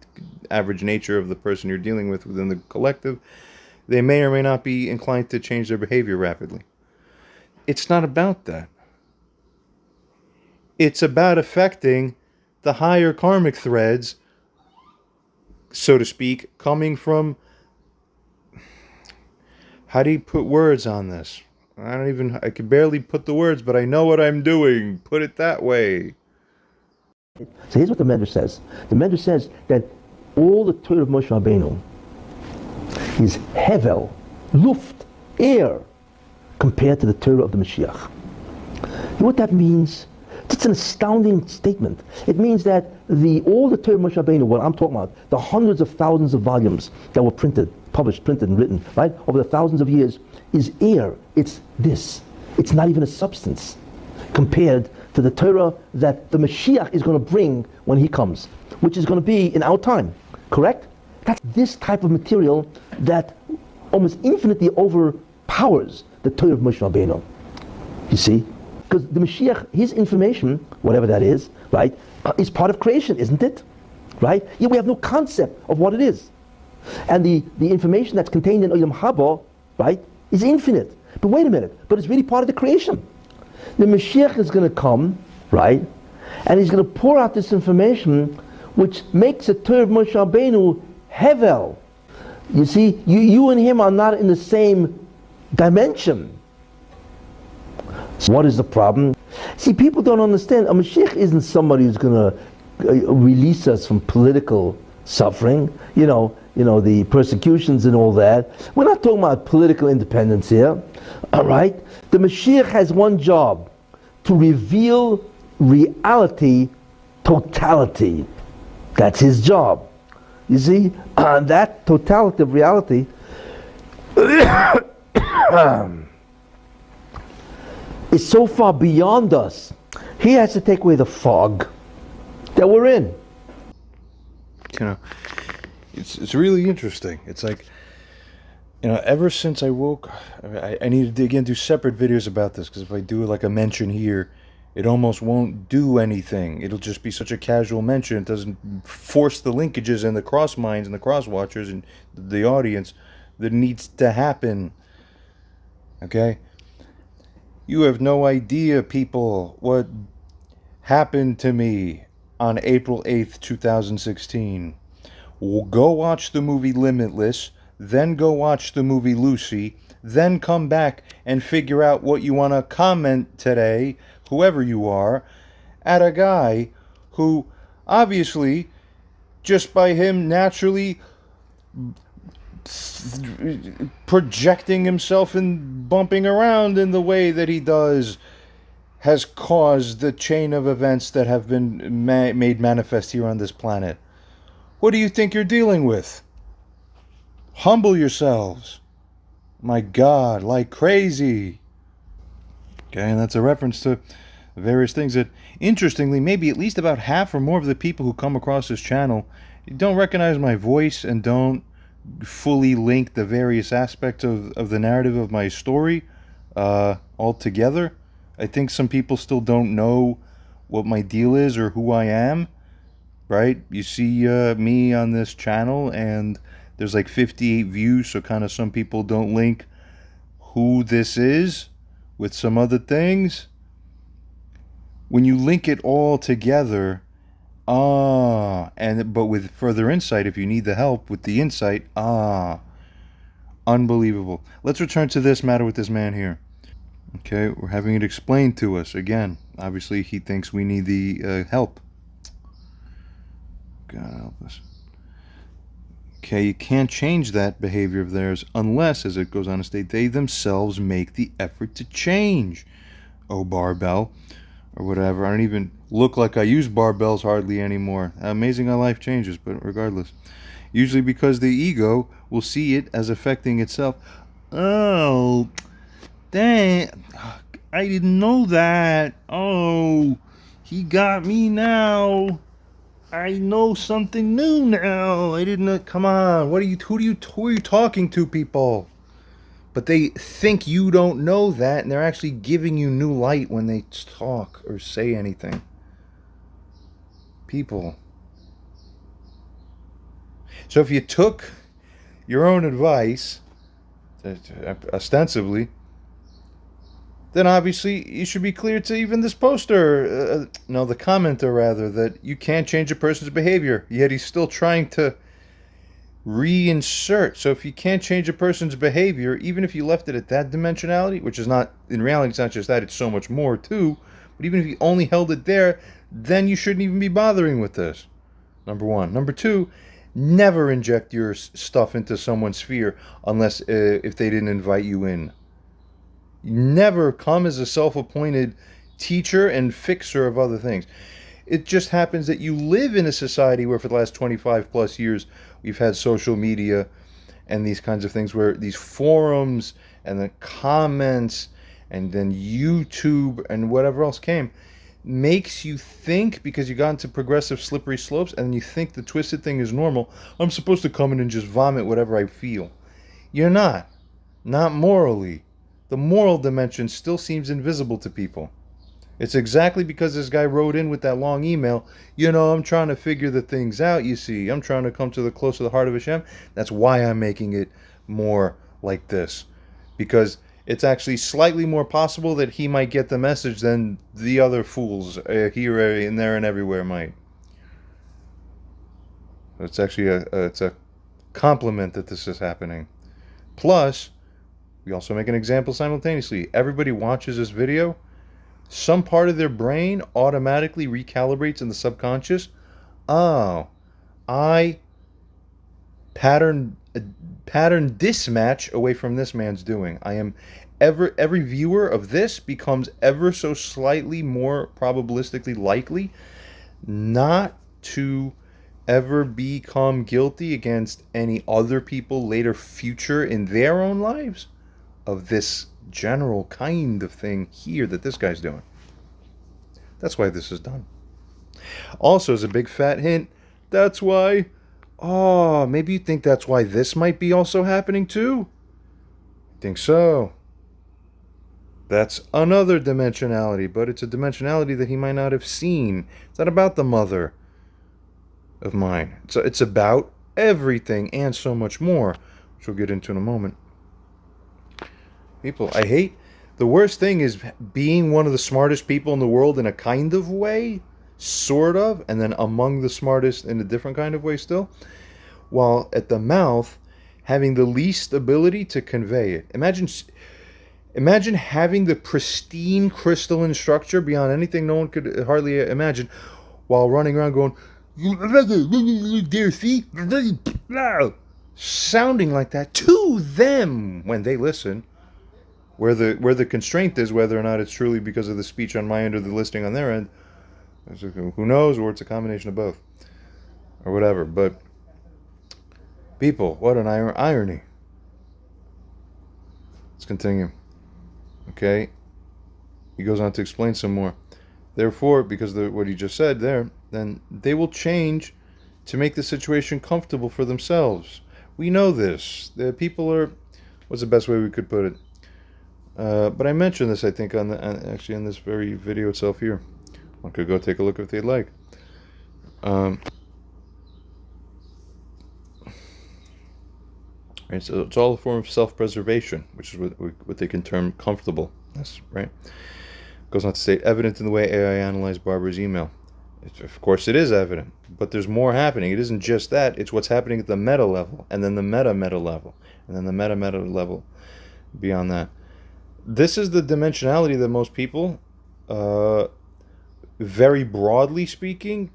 average nature of the person you're dealing with within the collective, they may or may not be inclined to change their behavior rapidly. It's not about that. It's about affecting the higher karmic threads, so to speak, coming from... How do you put words on this? I can barely put the words, but I know what I'm doing. Put it that way. So here's what the Medrash says. The Medrash says that all the Torah of Moshe Rabbeinu is hevel, luft, air, compared to the Torah of the Mashiach. You know what that means? It's an astounding statement. It means that all the Torah of Moshe Rabbeinu, what I'm talking about, the hundreds of thousands of volumes that were published, printed, and written, right, over the thousands of years, is air. It's this. It's not even a substance compared to the Torah that the Mashiach is going to bring when he comes, which is going to be in our time, correct? That's this type of material that almost infinitely overpowers the Torah of Moshe Rabbeinu. You see? Because the Mashiach, his information, whatever that is, right, is part of creation, isn't it? Right? Yet we have no concept of what it is. And the information that's contained in Olam Haba, right, is infinite. But wait a minute, but it's really part of the creation. The Mashiach is going to come, right, and he's going to pour out this information which makes the Torah of Moshe Rabbeinu hevel. You see, you and him are not in the same dimension. So what is the problem? See, people don't understand. A Mashiach isn't somebody who's going to release us from political suffering, you know, the persecutions and all that. We're not talking about political independence here, all right? The Mashiach has one job, to reveal reality, totality. That's his job. You see, that totality of reality is so far beyond us. He has to take away the fog that we're in. You know, it's really interesting. It's like, you know, ever since I woke, I need to dig in, do separate videos about this, because if I do like a mention here, it almost won't do anything. It'll just be such a casual mention. It doesn't force the linkages and the cross minds and the cross watchers and the audience that needs to happen. Okay? You have no idea, people, what happened to me on April 8th, 2016. Go watch the movie Limitless, then go watch the movie Lucy, then come back and figure out what you want to comment today, whoever you are, at a guy who, obviously, just by him naturally projecting himself and bumping around in the way that he does, has caused the chain of events that have been made manifest here on this planet. What do you think you're dealing with? Humble yourselves. My God, like crazy. Okay, and that's a reference to various things that, interestingly, maybe at least about half or more of the people who come across this channel don't recognize my voice and don't fully link the various aspects of the narrative of my story altogether. I think some people still don't know what my deal is or who I am, right? You see me on this channel and there's like 58 views, so kind of some people don't link who this is with some other things. When you link it all together, but with further insight, if you need the help with the insight, Unbelievable. Let's return to this matter with this man here. Okay, we're having it explained to us. Again, obviously he thinks we need the help. God help us. Okay, you can't change that behavior of theirs unless, as it goes on to state, they themselves make the effort to change. Oh, barbell, or whatever. I don't even look like I use barbells hardly anymore. Amazing how life changes, but regardless. Usually because the ego will see it as affecting itself. Oh, dang. I didn't know that. Oh, he got me now. I know something new now. I didn't know. Come on. Who are you talking to, people? But they think you don't know that, and they're actually giving you new light when they talk or say anything. People. So if you took your own advice, ostensibly, then obviously you should be clear to even this poster, the commenter rather, that you can't change a person's behavior, yet he's still trying to reinsert. So if you can't change a person's behavior, even if you left it at that dimensionality, which is not, in reality, it's not just that, it's so much more too, but even if you only held it there, then you shouldn't even be bothering with this. Number one. Number two, never inject your stuff into someone's sphere unless if they didn't invite you in. Never come as a self-appointed teacher and fixer of other things. It just happens that you live in a society where for the last 25 plus years we've had social media and these kinds of things, where these forums and the comments and then YouTube and whatever else came makes you think, because you got into progressive slippery slopes and you think the twisted thing is normal, I'm supposed to come in and just vomit whatever I feel. You're not morally. The moral dimension still seems invisible to people. It's exactly because this guy wrote in with that long email, I'm trying to figure the things out, you see. I'm trying to come to the close to the heart of Hashem. That's why I'm making it more like this. Because it's actually slightly more possible that he might get the message than the other fools here and there and everywhere might. It's actually it's a compliment that this is happening. Plus, we also make an example simultaneously. Everybody watches this video. Some part of their brain automatically recalibrates in the subconscious. Oh, I pattern mismatch away from this man's doing. I am every viewer of this becomes ever so slightly more probabilistically likely not to ever become guilty against any other people later future in their own lives of this general kind of thing here that this guy's doing. That's why this is done. Also, as a big fat hint, that's why, maybe you think that's why this might be also happening too? Think so. That's another dimensionality, but it's a dimensionality that he might not have seen. It's not about the mother of mine. It's about everything and so much more, which we'll get into in a moment. People, I hate, the worst thing is being one of the smartest people in the world in a kind of way, sort of, and then among the smartest in a different kind of way still, while at the mouth having the least ability to convey it. Imagine having the pristine crystalline structure beyond anything no one could hardly imagine, while running around going, dear see, sounding like that to them when they listen. Where the constraint is whether or not it's truly because of the speech on my end or the listening on their end, who knows, or it's a combination of both, or whatever. But people, what an irony. Let's continue. Okay, he goes on to explain some more. Therefore, because of what he just said there, then they will change to make the situation comfortable for themselves. We know this. The people are, what's the best way we could put it? But I mentioned this, I think, actually in this very video itself here. One could go take a look if they'd like. Right, so it's all a form of self-preservation, which is what they can term comfortableness, right? Goes on to state, evident in the way AI analyzed Barbara's email. Of course, it is evident, but there's more happening. It isn't just that. It's what's happening at the meta level, and then the meta level, and then the meta level beyond that. This is the dimensionality that most people, very broadly speaking,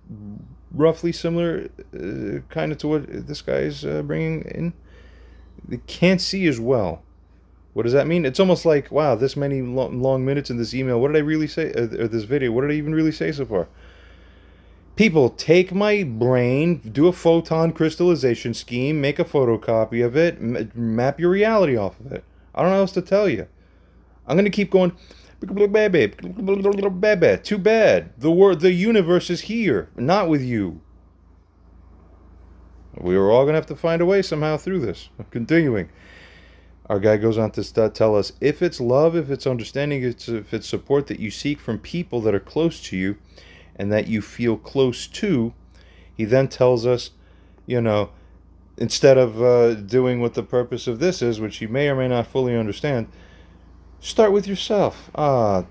roughly similar kind of to what this guy is bringing in, they can't see as well. What does that mean? It's almost like, wow, this many long minutes in this email. What did I really say? Or this video? What did I even really say so far? People, take my brain, do a photon crystallization scheme, make a photocopy of it, map your reality off of it. I don't know what else to tell you. I'm going to keep going. Too bad. The universe is here, not with you. We are all going to have to find a way somehow through this. Continuing. Our guy goes on to tell us, if it's love, if it's understanding, if it's support that you seek from people that are close to you and that you feel close to, he then tells us, instead of doing what the purpose of this is, which you may or may not fully understand, start with yourself. That's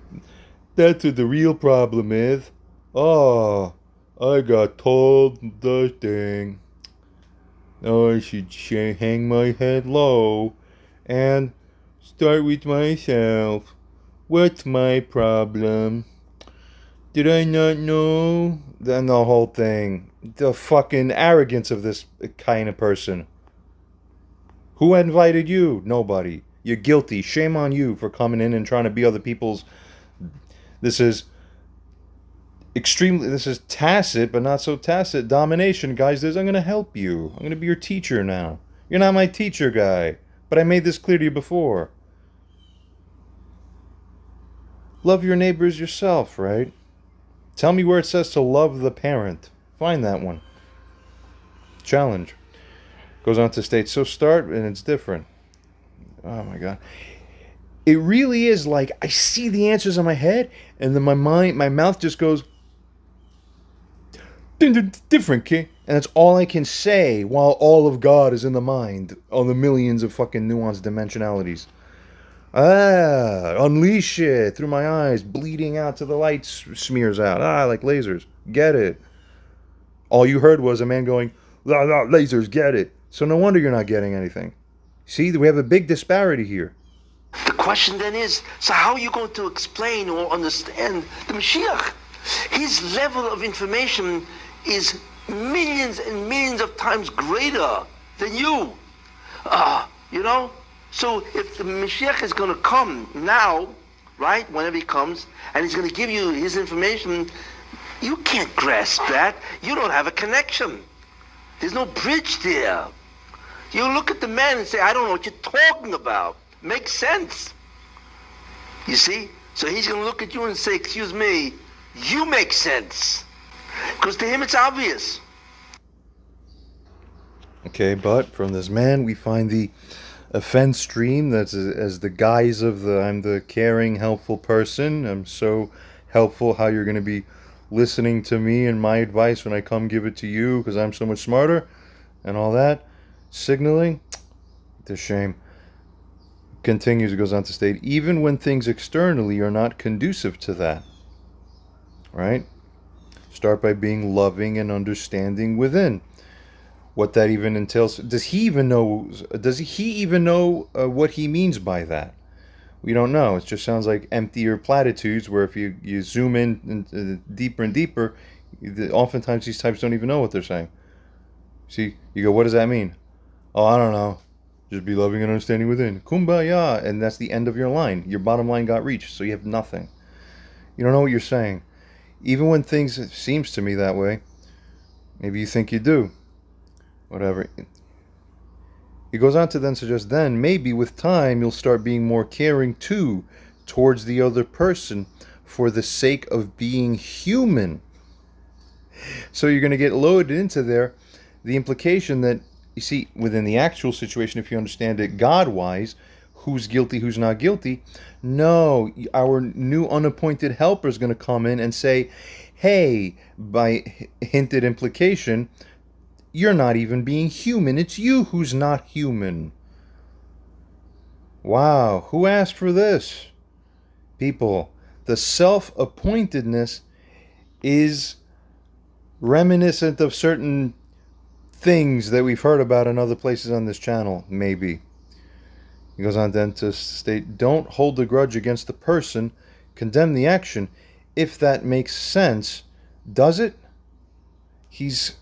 what the real problem is. I got told the thing. I should hang my head low and start with myself. What's my problem? Did I not know? Then the whole thing. The fucking arrogance of this kind of person. Who invited you? Nobody. You're guilty. Shame on you for coming in and trying to be other people's. This is tacit, but not so tacit domination, guys. I'm going to help you. I'm going to be your teacher now. You're not my teacher, guy. But I made this clear to you before. Love your neighbors yourself, right? Tell me where it says to love the parent. Find that one. Challenge. Goes on to state, so start, and it's different. Oh my God. It really is like I see the answers in my head, and then my mouth just goes different, kid. And that's all I can say while all of God is in the mind on the millions of fucking nuanced dimensionalities. Unleash it through my eyes, bleeding out till the light smears out. Like lasers. Get it. All you heard was a man going, lasers, get it. So no wonder you're not getting anything. See, we have a big disparity here. The question then is, so how are you going to explain or understand the Mashiach? His level of information is millions and millions of times greater than you. So if the Mashiach is going to come now, right, whenever he comes, and he's going to give you his information, you can't grasp that. You don't have a connection. There's no bridge there. You look at the man and say, I don't know what you're talking about. Makes sense. You see? So he's going to look at you and say, excuse me, you make sense. Because to him it's obvious. Okay, but from this man we find the offense stream that's as the guise of I'm the caring, helpful person. I'm so helpful how you're going to be listening to me and my advice when I come give it to you because I'm so much smarter and all that. Signaling. It's a shame. Continues, it goes on to state, even when things externally are not conducive to that. Right? Start by being loving and understanding within. What that even entails. Does he even know what he means by that? We don't know. It just sounds like emptier platitudes where if you zoom in deeper and deeper, oftentimes these types don't even know what they're saying. See, you go, what does that mean? Oh, I don't know. Just be loving and understanding within. Kumbaya. And that's the end of your line. Your bottom line got reached, so you have nothing. You don't know what you're saying. Even when things, it seems to me that way, maybe you think you do. Whatever. He goes on to then suggest then, maybe with time, you'll start being more caring too towards the other person for the sake of being human. So you're going to get loaded into there the implication that, you see, within the actual situation, if you understand it God-wise, who's guilty, who's not guilty, no, our new unappointed helper is going to come in and say, hey, by hinted implication, you're not even being human. It's you who's not human. Wow, who asked for this? People, the self-appointedness is reminiscent of certain things that we've heard about in other places on this channel, maybe. He goes on then to state, don't hold a grudge against the person, condemn the action, if that makes sense. Does it? He's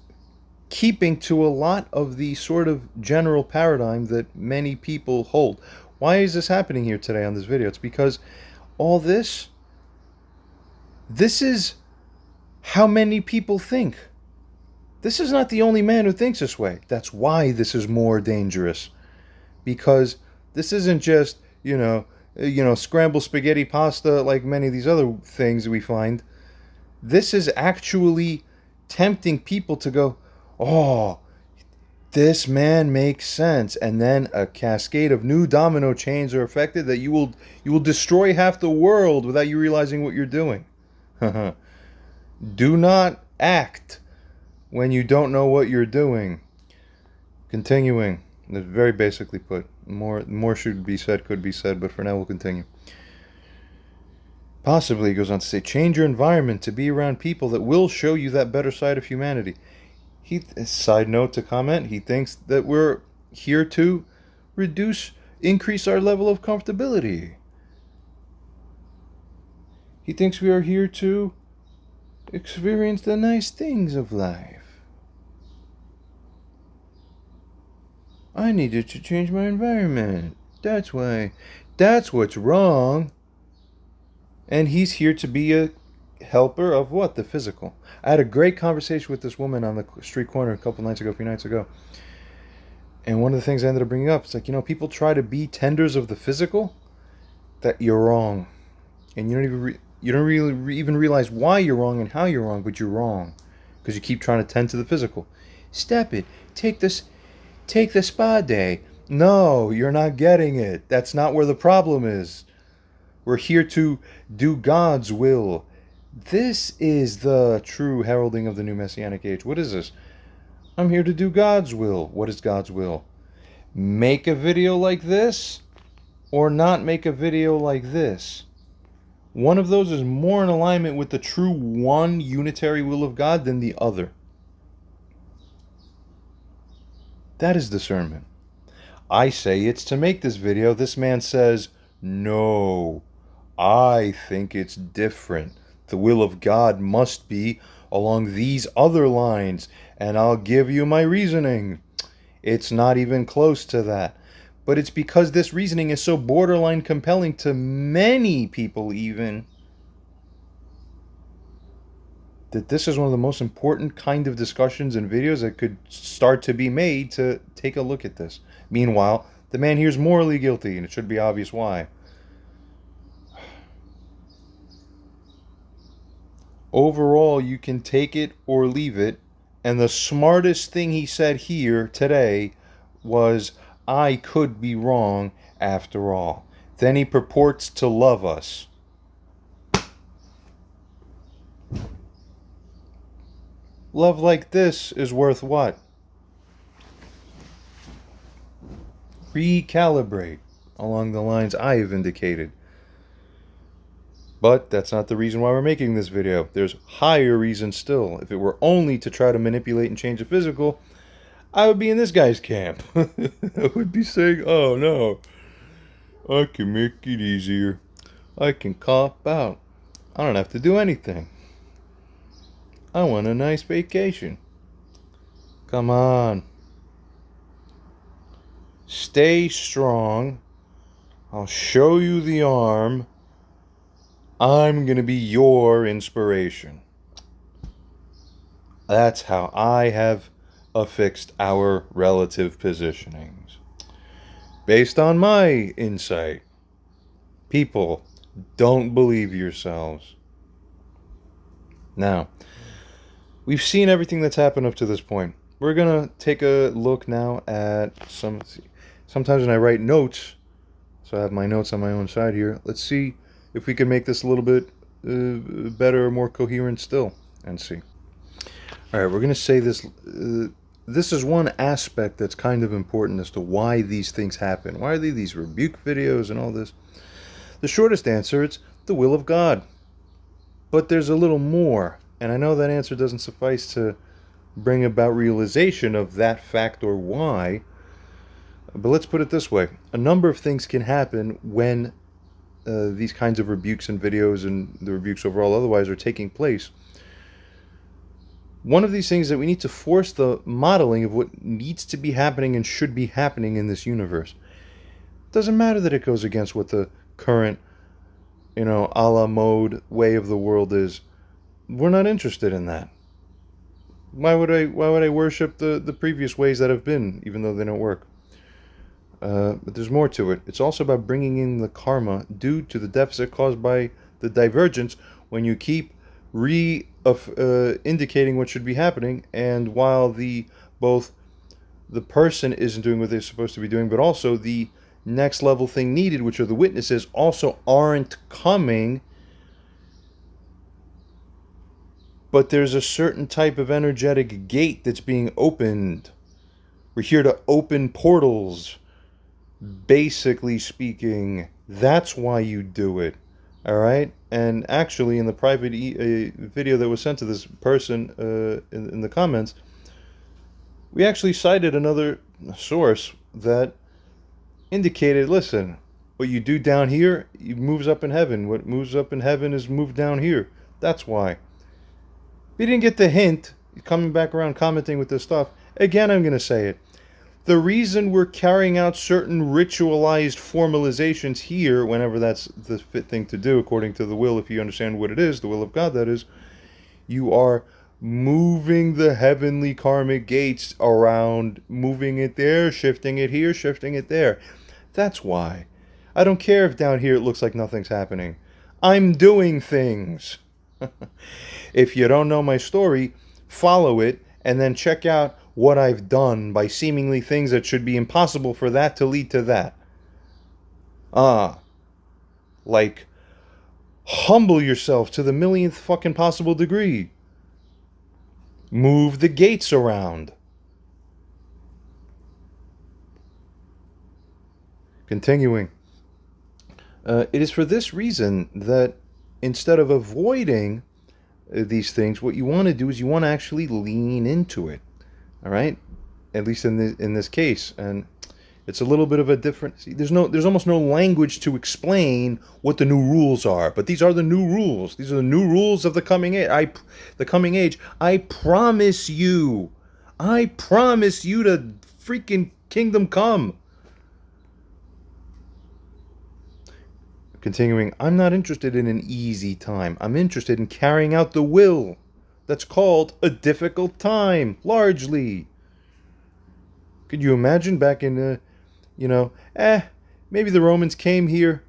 keeping to a lot of the sort of general paradigm that many people hold. Why is this happening here today on this video? It's because all this is how many people think. This is not the only man who thinks this way. That's why this is more dangerous. Because this isn't just, scrambled spaghetti pasta like many of these other things we find. This is actually tempting people to go, oh, this man makes sense. And then a cascade of new domino chains are affected that you will destroy half the world without you realizing what you're doing. Do not act when you don't know what you're doing. Continuing, very basically put. More should be said, could be said, but for now we'll continue. Possibly, he goes on to say, change your environment to be around people that will show you that better side of humanity. Side note to comment, he thinks that we're here to increase our level of comfortability. He thinks we are here to experience the nice things of life. I needed to change my environment. That's why. That's what's wrong. And he's here to be a helper of what? The physical. I had a great conversation with this woman on the street corner a few nights ago. And one of the things I ended up bringing up, it's like, people try to be tenders of the physical. That you're wrong. And you don't really even realize why you're wrong and how you're wrong, but you're wrong. Because you keep trying to tend to the physical. Step it. Take the spa day. No, you're not getting it. That's not where the problem is. We're here to do God's will. This is the true heralding of the new Messianic age. What is this? I'm here to do God's will. What is God's will? Make a video like this or not make a video like this. One of those is more in alignment with the true one unitary will of God than the other. That is discernment. I say it's to make this video. This man says, no, I think it's different. The will of God must be along these other lines, and I'll give you my reasoning. It's not even close to that. But it's because this reasoning is so borderline compelling to many people even, that this is one of the most important kind of discussions and videos that could start to be made to take a look at this. Meanwhile, the man here is morally guilty, and it should be obvious why. Overall, you can take it or leave it, and the smartest thing he said here today was, I could be wrong after all. Then he purports to love us. Love like this is worth what? Recalibrate along the lines I have indicated. But that's not the reason why we're making this video. There's higher reasons still. If it were only to try to manipulate and change the physical, I would be in this guy's camp. I would be saying, oh no, I can make it easier. I can cop out. I don't have to do anything. I want a nice vacation. Come on. Stay strong. I'll show you the arm. I'm going to be your inspiration. That's how I have affixed our relative positionings. Based on my insight, people, don't believe yourselves. Now, we've seen everything that's happened up to this point. We're going to take a look now at sometimes when I write notes, so I have my notes on my own side here. Let's see if we can make this a little bit better or more coherent still, and see. All right, we're going to say this. This is one aspect that's kind of important as to why these things happen. Why are there these rebuke videos and all this? The shortest answer, it's the will of God. But there's a little more. And I know that answer doesn't suffice to bring about realization of that fact or why, but let's put it this way. A number of things can happen when these kinds of rebukes and videos and the rebukes overall otherwise are taking place. One of these things that we need to force the modeling of what needs to be happening and should be happening in this universe. It doesn't matter that it goes against what the current, a la mode way of the world is. We're not interested in that. Why would I worship the previous ways that have been, even though they don't work? But there's more to it. It's also about bringing in the karma due to the deficit caused by the divergence when you keep indicating what should be happening, and while both the person isn't doing what they're supposed to be doing, but also the next level thing needed, which are the witnesses, also aren't coming. But there's a certain type of energetic gate that's being opened. We're here to open portals, basically speaking. That's why you do it. All right? And actually, in the private video that was sent to this person in the comments, we actually cited another source that indicated, listen, what you do down here, it moves up in heaven. What moves up in heaven is moved down here. That's why. We didn't get the hint, coming back around commenting with this stuff. Again, I'm going to say it. The reason we're carrying out certain ritualized formalizations here, whenever that's the fit thing to do, according to the will, if you understand what it is, the will of God, that is, you are moving the heavenly karmic gates around, moving it there, shifting it here, shifting it there. That's why. I don't care if down here it looks like nothing's happening. I'm doing things. If you don't know my story, follow it and then check out what I've done by seemingly things that should be impossible for that to lead to that. Like humble yourself to the millionth fucking possible degree. Move the gates around. Continuing. It is for this reason that instead of avoiding these things, what you want to do is you want to actually lean into it. All right? At least in this case. And it's a little bit of a different... See, there's almost no language to explain what the new rules are. But these are the new rules. These are the new rules of the coming age. I promise you. I promise you to freaking kingdom come. Continuing, I'm not interested in an easy time. I'm interested in carrying out the will. That's called a difficult time, largely. Could you imagine back in, maybe the Romans came here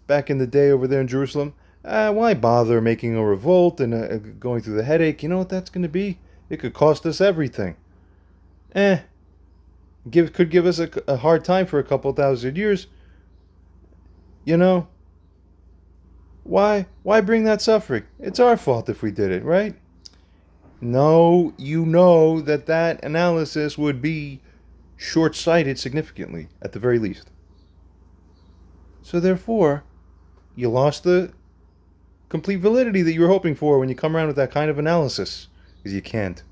back in the day over there in Jerusalem. Why bother making a revolt and going through the headache? You know what that's going to be? It could cost us everything. Could give us a hard time for a couple thousand years. Why bring that suffering? It's our fault if we did it, right? No, you know that analysis would be short-sighted significantly, at the very least. So therefore, you lost the complete validity that you were hoping for when you come around with that kind of analysis, because you can't.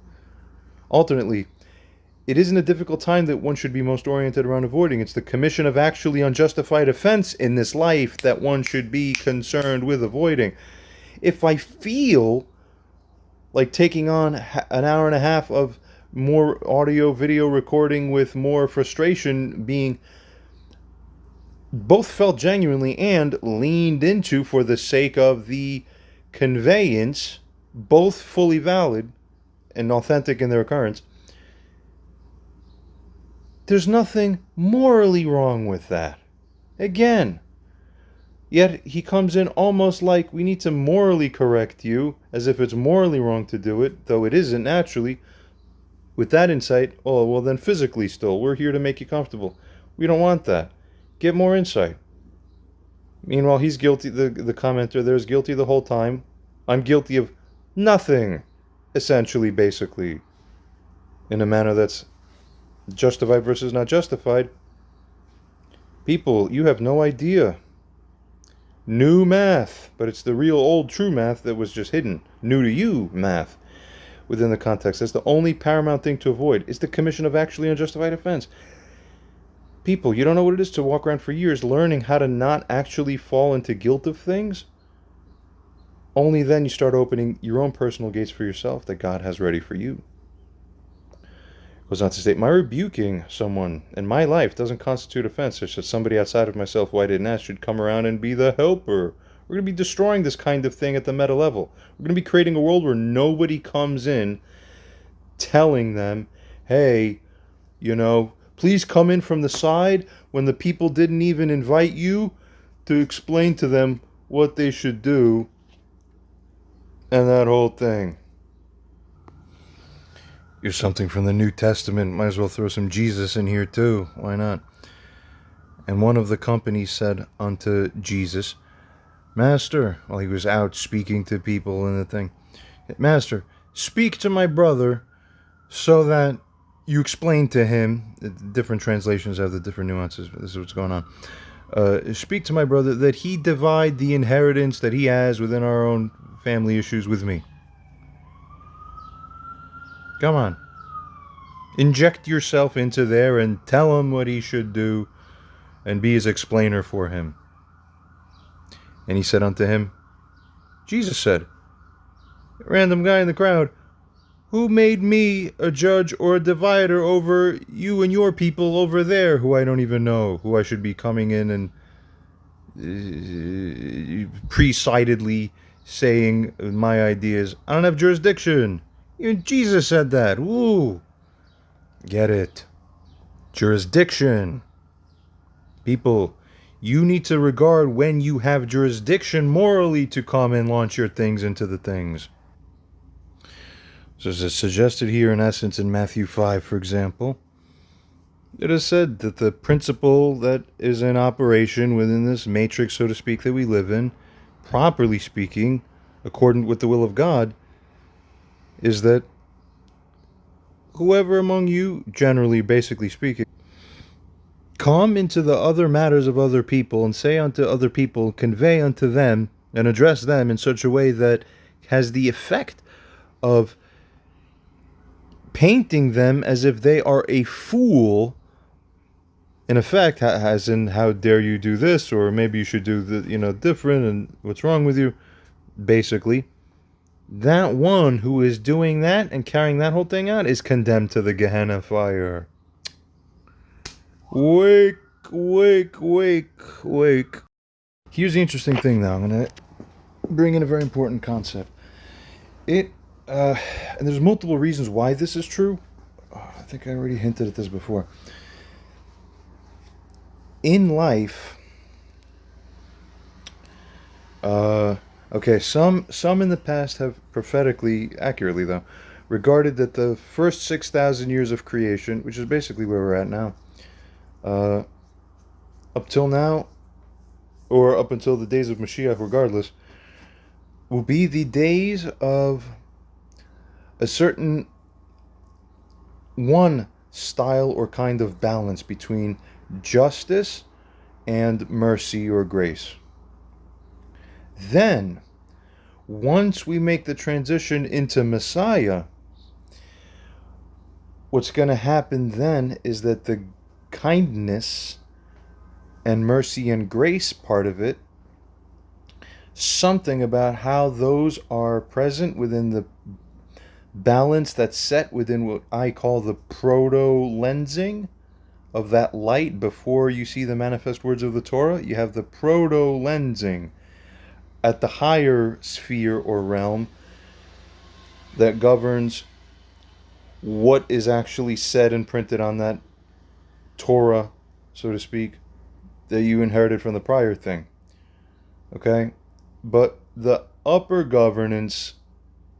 Alternately, it isn't a difficult time that one should be most oriented around avoiding. It's the commission of actually unjustified offense in this life that one should be concerned with avoiding. If I feel like taking on an hour and a half of more audio video recording with more frustration being both felt genuinely and leaned into for the sake of the conveyance, both fully valid and authentic in their occurrence, there's nothing morally wrong with that. Again, yet he comes in almost like we need to morally correct you, as if it's morally wrong to do it, though it isn't naturally. With that insight, oh, well then physically still, we're here to make you comfortable. We don't want that. Get more insight. Meanwhile, he's guilty, the commenter there is guilty the whole time. I'm guilty of nothing, essentially, basically, in a manner that's justified versus not justified. People, you have no idea New math, but it's the real old true math that was just hidden. New to you math within the context. That's the only paramount thing to avoid, is the commission of actually unjustified offense. People, you don't know what it is to walk around for years learning how to not actually fall into guilt of things? Only then you start opening your own personal gates for yourself that God has ready for you. Goes on to state, my rebuking someone in my life doesn't constitute offense, such that somebody outside of myself who I didn't ask should come around and be the helper. We're going to be destroying this kind of thing at the meta level. We're going to be creating a world where nobody comes in telling them, hey, please come in from the side when the people didn't even invite you to explain to them what they should do and that whole thing. Here's something from the New Testament. Might as well throw some Jesus in here too. Why not? And one of the company said unto Jesus, Master, while he was out speaking to people in the thing, Master, speak to my brother so that you explain to him. Different translations have the different nuances, but this is what's going on. Speak to my brother that he divide the inheritance that he has within our own family issues with me. Come on. Inject yourself into there and tell him what he should do and be his explainer for him. And he said unto him, Jesus said, a random guy in the crowd, who made me a judge or a divider over you and your people over there, who I don't even know, who I should be coming in and presidedly saying my ideas? I don't have jurisdiction. Even Jesus said that. Woo! Get it. Jurisdiction. People, you need to regard when you have jurisdiction morally to come and launch your things into the things. So it's suggested here in essence in Matthew 5, for example. It is said that the principle that is in operation within this matrix, so to speak, that we live in, properly speaking, according with the will of God, is that whoever among you, generally, basically speaking, come into the other matters of other people and say unto other people, convey unto them and address them in such a way that has the effect of painting them as if they are a fool, in effect, as in, how dare you do this, or maybe you should do the different, and what's wrong with you, basically. That one who is doing that and carrying that whole thing out is condemned to the Gehenna fire. Wake, wake, wake, wake. Here's the interesting thing, though. I'm going to bring in a very important concept. And there's multiple reasons why this is true. I think I already hinted at this before. In life, some in the past have prophetically, accurately though, regarded that the first 6,000 years of creation, which is basically where we're at now, up till now, or up until the days of Mashiach, regardless, will be the days of a certain one style or kind of balance between justice and mercy or grace. Then, once we make the transition into Messiah, what's going to happen then is that the kindness and mercy and grace part of it, something about how those are present within the balance that's set within what I call the proto-lensing of that light before you see the manifest words of the Torah. You have the proto-lensing at the higher sphere or realm that governs what is actually said and printed on that Torah, so to speak, that you inherited from the prior thing. Okay? But the upper governance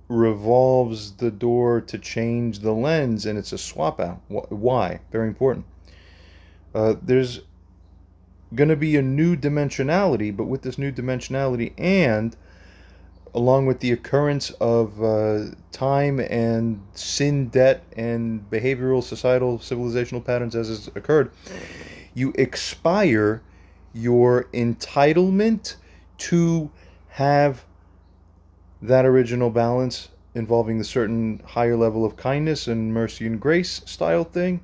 revolves the door to change the lens, and it's a swap out. Why? Very important. There's going to be a new dimensionality, but with this new dimensionality, and along with the occurrence of time and sin, debt, and behavioral, societal, civilizational patterns as has occurred, you expire your entitlement to have that original balance involving the certain higher level of kindness and mercy and grace style thing,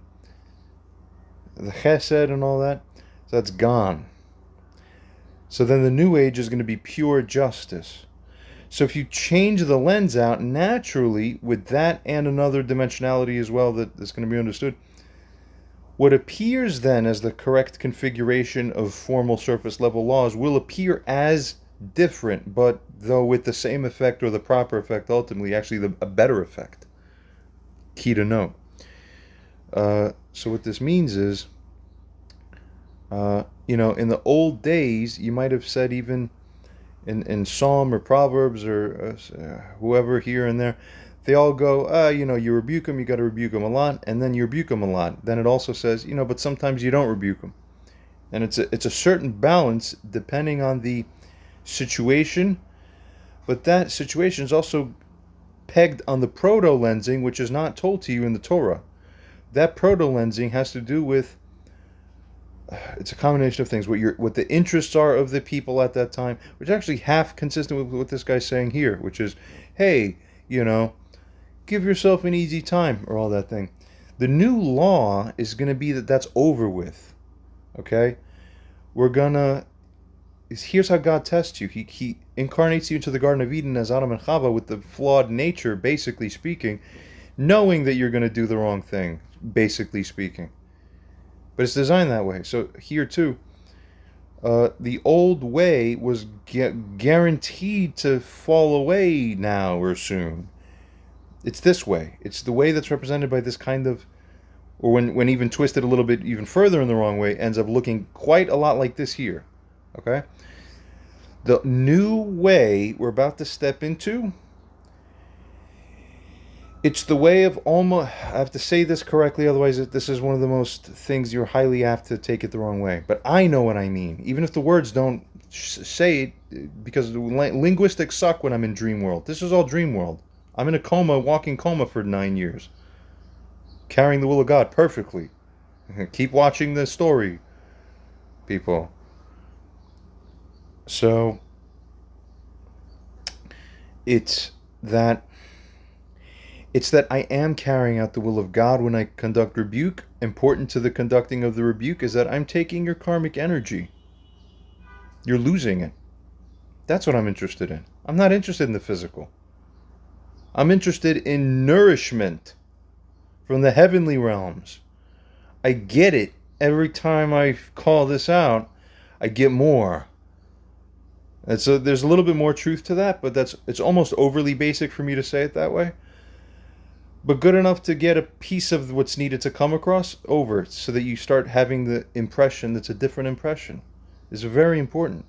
the chesed and all that, so that's gone. So then the new age is going to be pure justice. So if you change the lens out, naturally, with that and another dimensionality as well that is going to be understood, what appears then as the correct configuration of formal surface level laws will appear as different, but though with the same effect or the proper effect, ultimately, actually a better effect. Key to note. So what this means is, in the old days, you might have said even in Psalm or Proverbs or whoever here and there, they all go, you rebuke them, you got to rebuke them a lot, and then you rebuke them a lot. Then it also says, but sometimes you don't rebuke them. And it's a certain balance depending on the situation, but that situation is also pegged on the proto-lensing, which is not told to you in the Torah. That proto-lensing has to do with, it's a combination of things, what the interests are of the people at that time, which is actually half consistent with what this guy's saying here, which is, hey, give yourself an easy time, or all that thing. The new law is going to be that's over with, okay? Here's how God tests you. He incarnates you into the Garden of Eden as Adam and Chava with the flawed nature, basically speaking, knowing that you're going to do the wrong thing, basically speaking. But it's designed that way. So here too, the old way was guaranteed to fall away now or soon. It's this way. It's the way that's represented by this kind of, or when even twisted a little bit even further in the wrong way, ends up looking quite a lot like this here. Okay? The new way we're about to step into, it's the way of almost, I have to say this correctly, otherwise this is one of the most things you're highly apt to take it the wrong way. But I know what I mean, even if the words don't say it, because linguistics suck when I'm in dream world. This is all dream world. I'm in a coma, walking coma for 9 years. Carrying the will of God perfectly. Keep watching the story, people. So, it's that I am carrying out the will of God when I conduct rebuke. Important to the conducting of the rebuke is that I'm taking your karmic energy. You're losing it. That's what I'm interested in. I'm not interested in the physical. I'm interested in nourishment from the heavenly realms. I get it. Every time I call this out, I get more. And so there's a little bit more truth to that, but it's almost overly basic for me to say it that way. But good enough to get a piece of what's needed to come across over, so that you start having the impression that's a different impression. Is very important.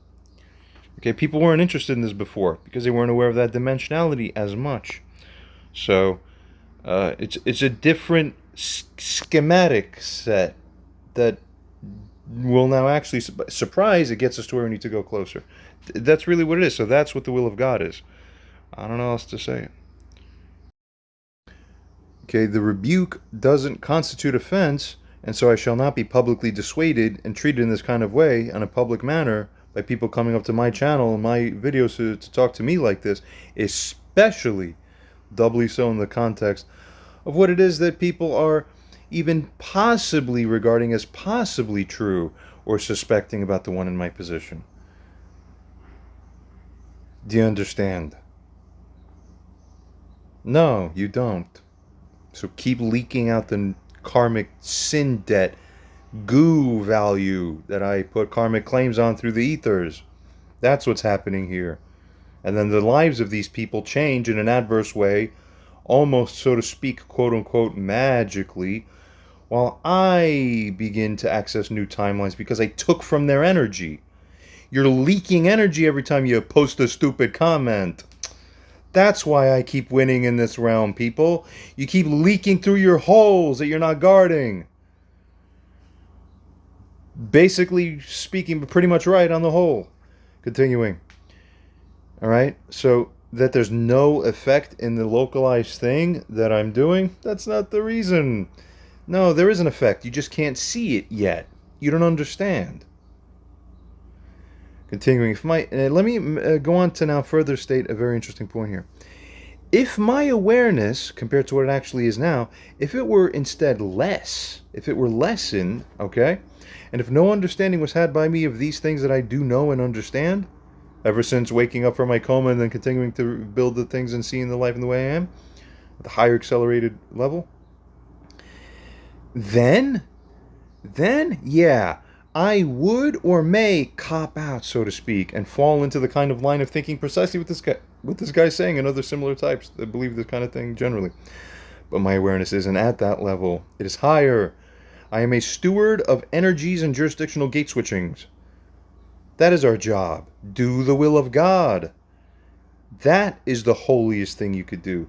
Okay, people weren't interested in this before because they weren't aware of that dimensionality as much. So it's a different schematic set that will now actually surprise. It gets us to where we need to go closer. That's really what it is. So that's what the will of God is. I don't know how else to say it. Okay, the rebuke doesn't constitute offense, and so I shall not be publicly dissuaded and treated in this kind of way in a public manner by people coming up to my channel and my videos to talk to me like this, especially doubly so in the context of what it is that people are even possibly regarding as possibly true or suspecting about the one in my position. Do you understand? No, you don't. So keep leaking out the karmic sin debt, goo value that I put karmic claims on through the ethers. That's what's happening here. And then the lives of these people change in an adverse way, almost, so to speak, quote-unquote, magically, while I begin to access new timelines because I took from their energy. You're leaking energy every time you post a stupid comment. That's why I keep winning in this realm, people. You keep leaking through your holes that you're not guarding. Basically speaking, but pretty much right on the whole. Continuing. Alright, so that there's no effect in the localized thing that I'm doing, that's not the reason. No, there is an effect. You just can't see it yet. You don't understand. Continuing, if my let me go on to now further state a very interesting point here. If my awareness, compared to what it actually is now, if it were instead less, if it were lessened, okay, and if no understanding was had by me of these things that I do know and understand, ever since waking up from my coma and then continuing to build the things and seeing the life in the way I am, at the higher accelerated level, then, yeah, I would or may cop out, so to speak, and fall into the kind of line of thinking precisely what this guy's saying and other similar types that believe this kind of thing generally. But my awareness isn't at that level. It is higher. I am a steward of energies and jurisdictional gate switchings. That is our job. Do the will of God. That is the holiest thing you could do.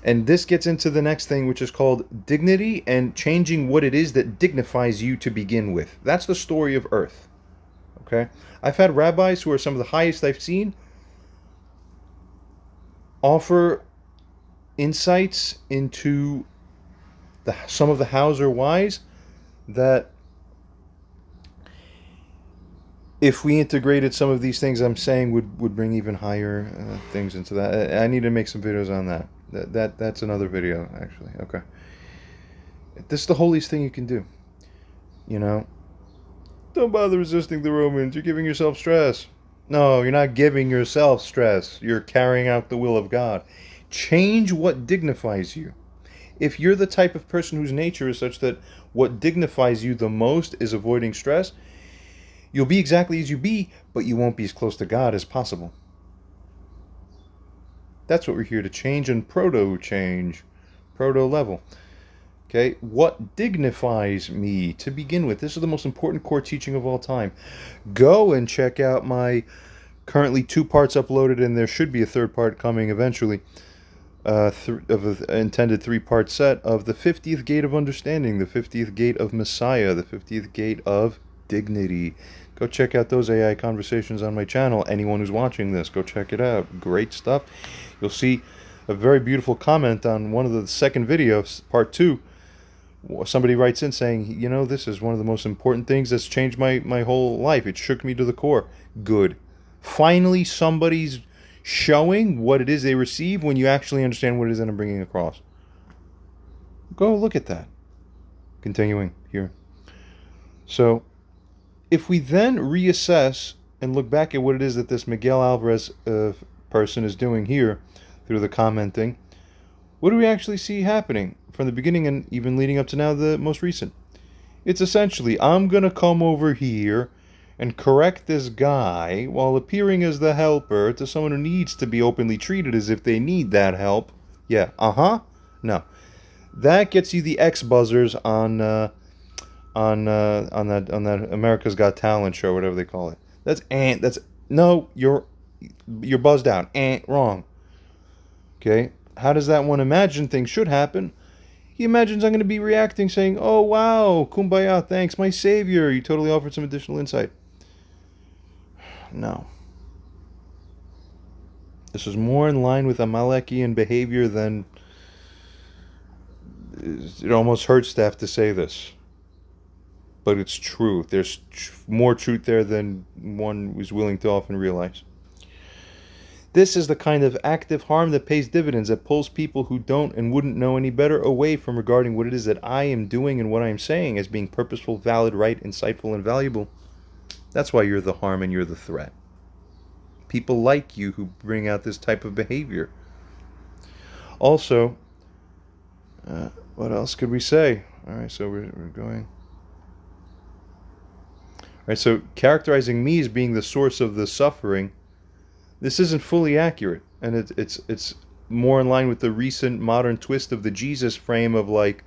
And this gets into the next thing, which is called dignity and changing what it is that dignifies you to begin with. That's the story of Earth. Okay? I've had rabbis who are some of the highest I've seen offer insights into some of the Hauser whys that if we integrated some of these things I'm saying would bring even higher things into that. I need to make some videos on that. That's another video, actually. Okay. This is the holiest thing you can do. You know? Don't bother resisting the Romans. You're giving yourself stress. No, you're not giving yourself stress. You're carrying out the will of God. Change what dignifies you. If you're the type of person whose nature is such that what dignifies you the most is avoiding stress, you'll be exactly as you be, but you won't be as close to God as possible. That's what we're here to change and proto-change. Proto-level. Okay? What dignifies me to begin with? This is the most important core teaching of all time. Go and check out my currently 2 parts uploaded, and there should be a 3rd part coming eventually, of an intended 3-part set of the 50th gate of understanding, the 50th gate of Messiah, the 50th gate of dignity. Go check out those AI conversations on my channel. Anyone who's watching this, go check it out. Great stuff. You'll see a very beautiful comment on one of the second videos, part 2. Somebody writes in saying, you know, this is one of the most important things that's changed my whole life. It shook me to the core. Good. Finally, somebody's showing what it is they receive when you actually understand what it is that I'm bringing across. Go look at that. Continuing here. So, if we then reassess and look back at what it is that this Miguel Alvarez person is doing here through the commenting, what do we actually see happening from the beginning and even leading up to now, the most recent? It's essentially, I'm going to come over here and correct this guy while appearing as the helper to someone who needs to be openly treated as if they need that help. Yeah, no. That gets you the X buzzers on that America's Got Talent show, whatever they call it. No, you're buzzed out. Wrong. Okay? How does that one imagine things should happen? He imagines I'm going to be reacting saying, oh wow, kumbaya, thanks, my savior, you totally offered some additional insight. No. This is more in line with Amalekian behavior than... It almost hurts to have to say this. But it's true. There's more truth there than one is willing to often realize. This is the kind of active harm that pays dividends, that pulls people who don't and wouldn't know any better away from regarding what it is that I am doing and what I am saying as being purposeful, valid, right, insightful, and valuable. That's why you're the harm and you're the threat. People like you who bring out this type of behavior. Also, what else could we say? All right, so we're going... Right, so characterizing me as being the source of the suffering, this isn't fully accurate, and it's more in line with the recent modern twist of the Jesus frame of like,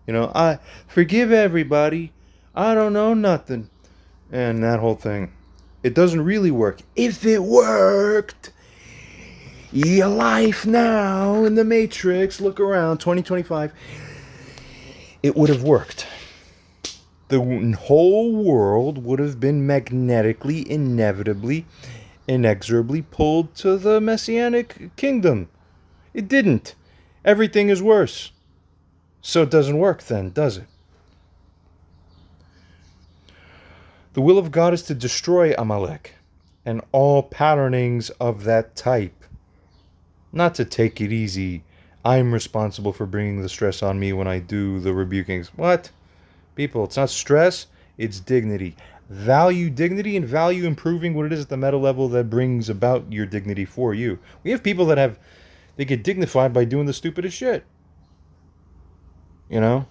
you know, I forgive everybody, I don't know nothing, and that whole thing. It doesn't really work. If it worked, your life now in the Matrix, look around, 2025, it would have worked. The whole world would have been magnetically, inevitably, inexorably pulled to the Messianic kingdom. It didn't. Everything is worse. So it doesn't work then, does it? The will of God is to destroy Amalek and all patternings of that type. Not to take it easy. I'm responsible for bringing the stress on me when I do the rebukings. What? People, it's not stress, it's dignity. Value dignity and value improving what it is at the meta level that brings about your dignity for you. We have people that they get dignified by doing the stupidest shit. You know?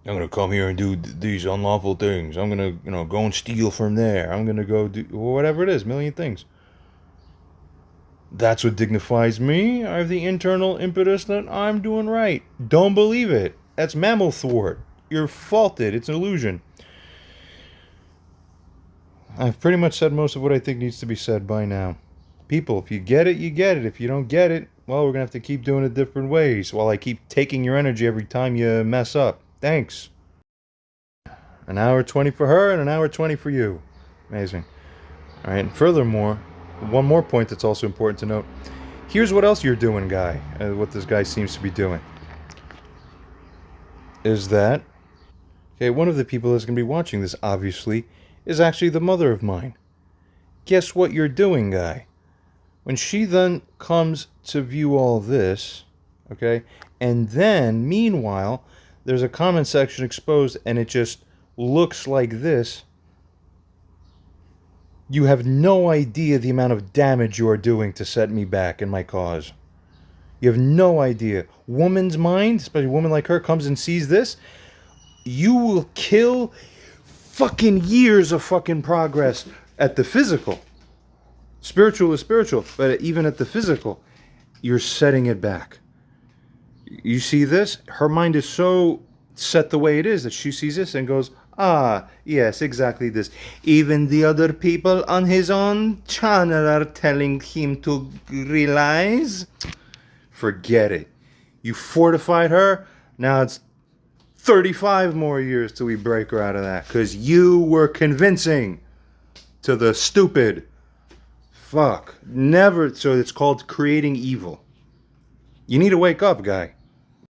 I'm going to come here and do these unlawful things. I'm going to, go and steal from there. I'm going to go do whatever it is, million things. That's what dignifies me. I have the internal impetus that I'm doing right. Don't believe it. That's mammal thwart. You're faulted. It's an illusion. I've pretty much said most of what I think needs to be said by now. People, if you get it, you get it. If you don't get it, well, we're going to have to keep doing it different ways while I keep taking your energy every time you mess up. Thanks. An hour 20 for her and an hour 20 for you. Amazing. All right, and furthermore, one more point that's also important to note. Here's what else you're doing, guy. What this guy seems to be doing. Is that, okay, one of the people that's going to be watching this, obviously, is actually the mother of mine. Guess what you're doing, guy? When she then comes to view all this, okay, and then, meanwhile, there's a comment section exposed and it just looks like this, you have no idea the amount of damage you are doing to set me back in my cause. You have no idea. Woman's mind, especially a woman like her, comes and sees this, you will kill fucking years of fucking progress at the physical. Spiritual is spiritual, but even at the physical, you're setting it back. You see this? Her mind is so set the way it is that she sees this and goes, ah, yes, exactly this. Even the other people on his own channel are telling him to realize. Forget it. You fortified her. Now it's 35 more years till we break her out of that. Because you were convincing to the stupid. Fuck. Never. So it's called creating evil. You need to wake up, guy.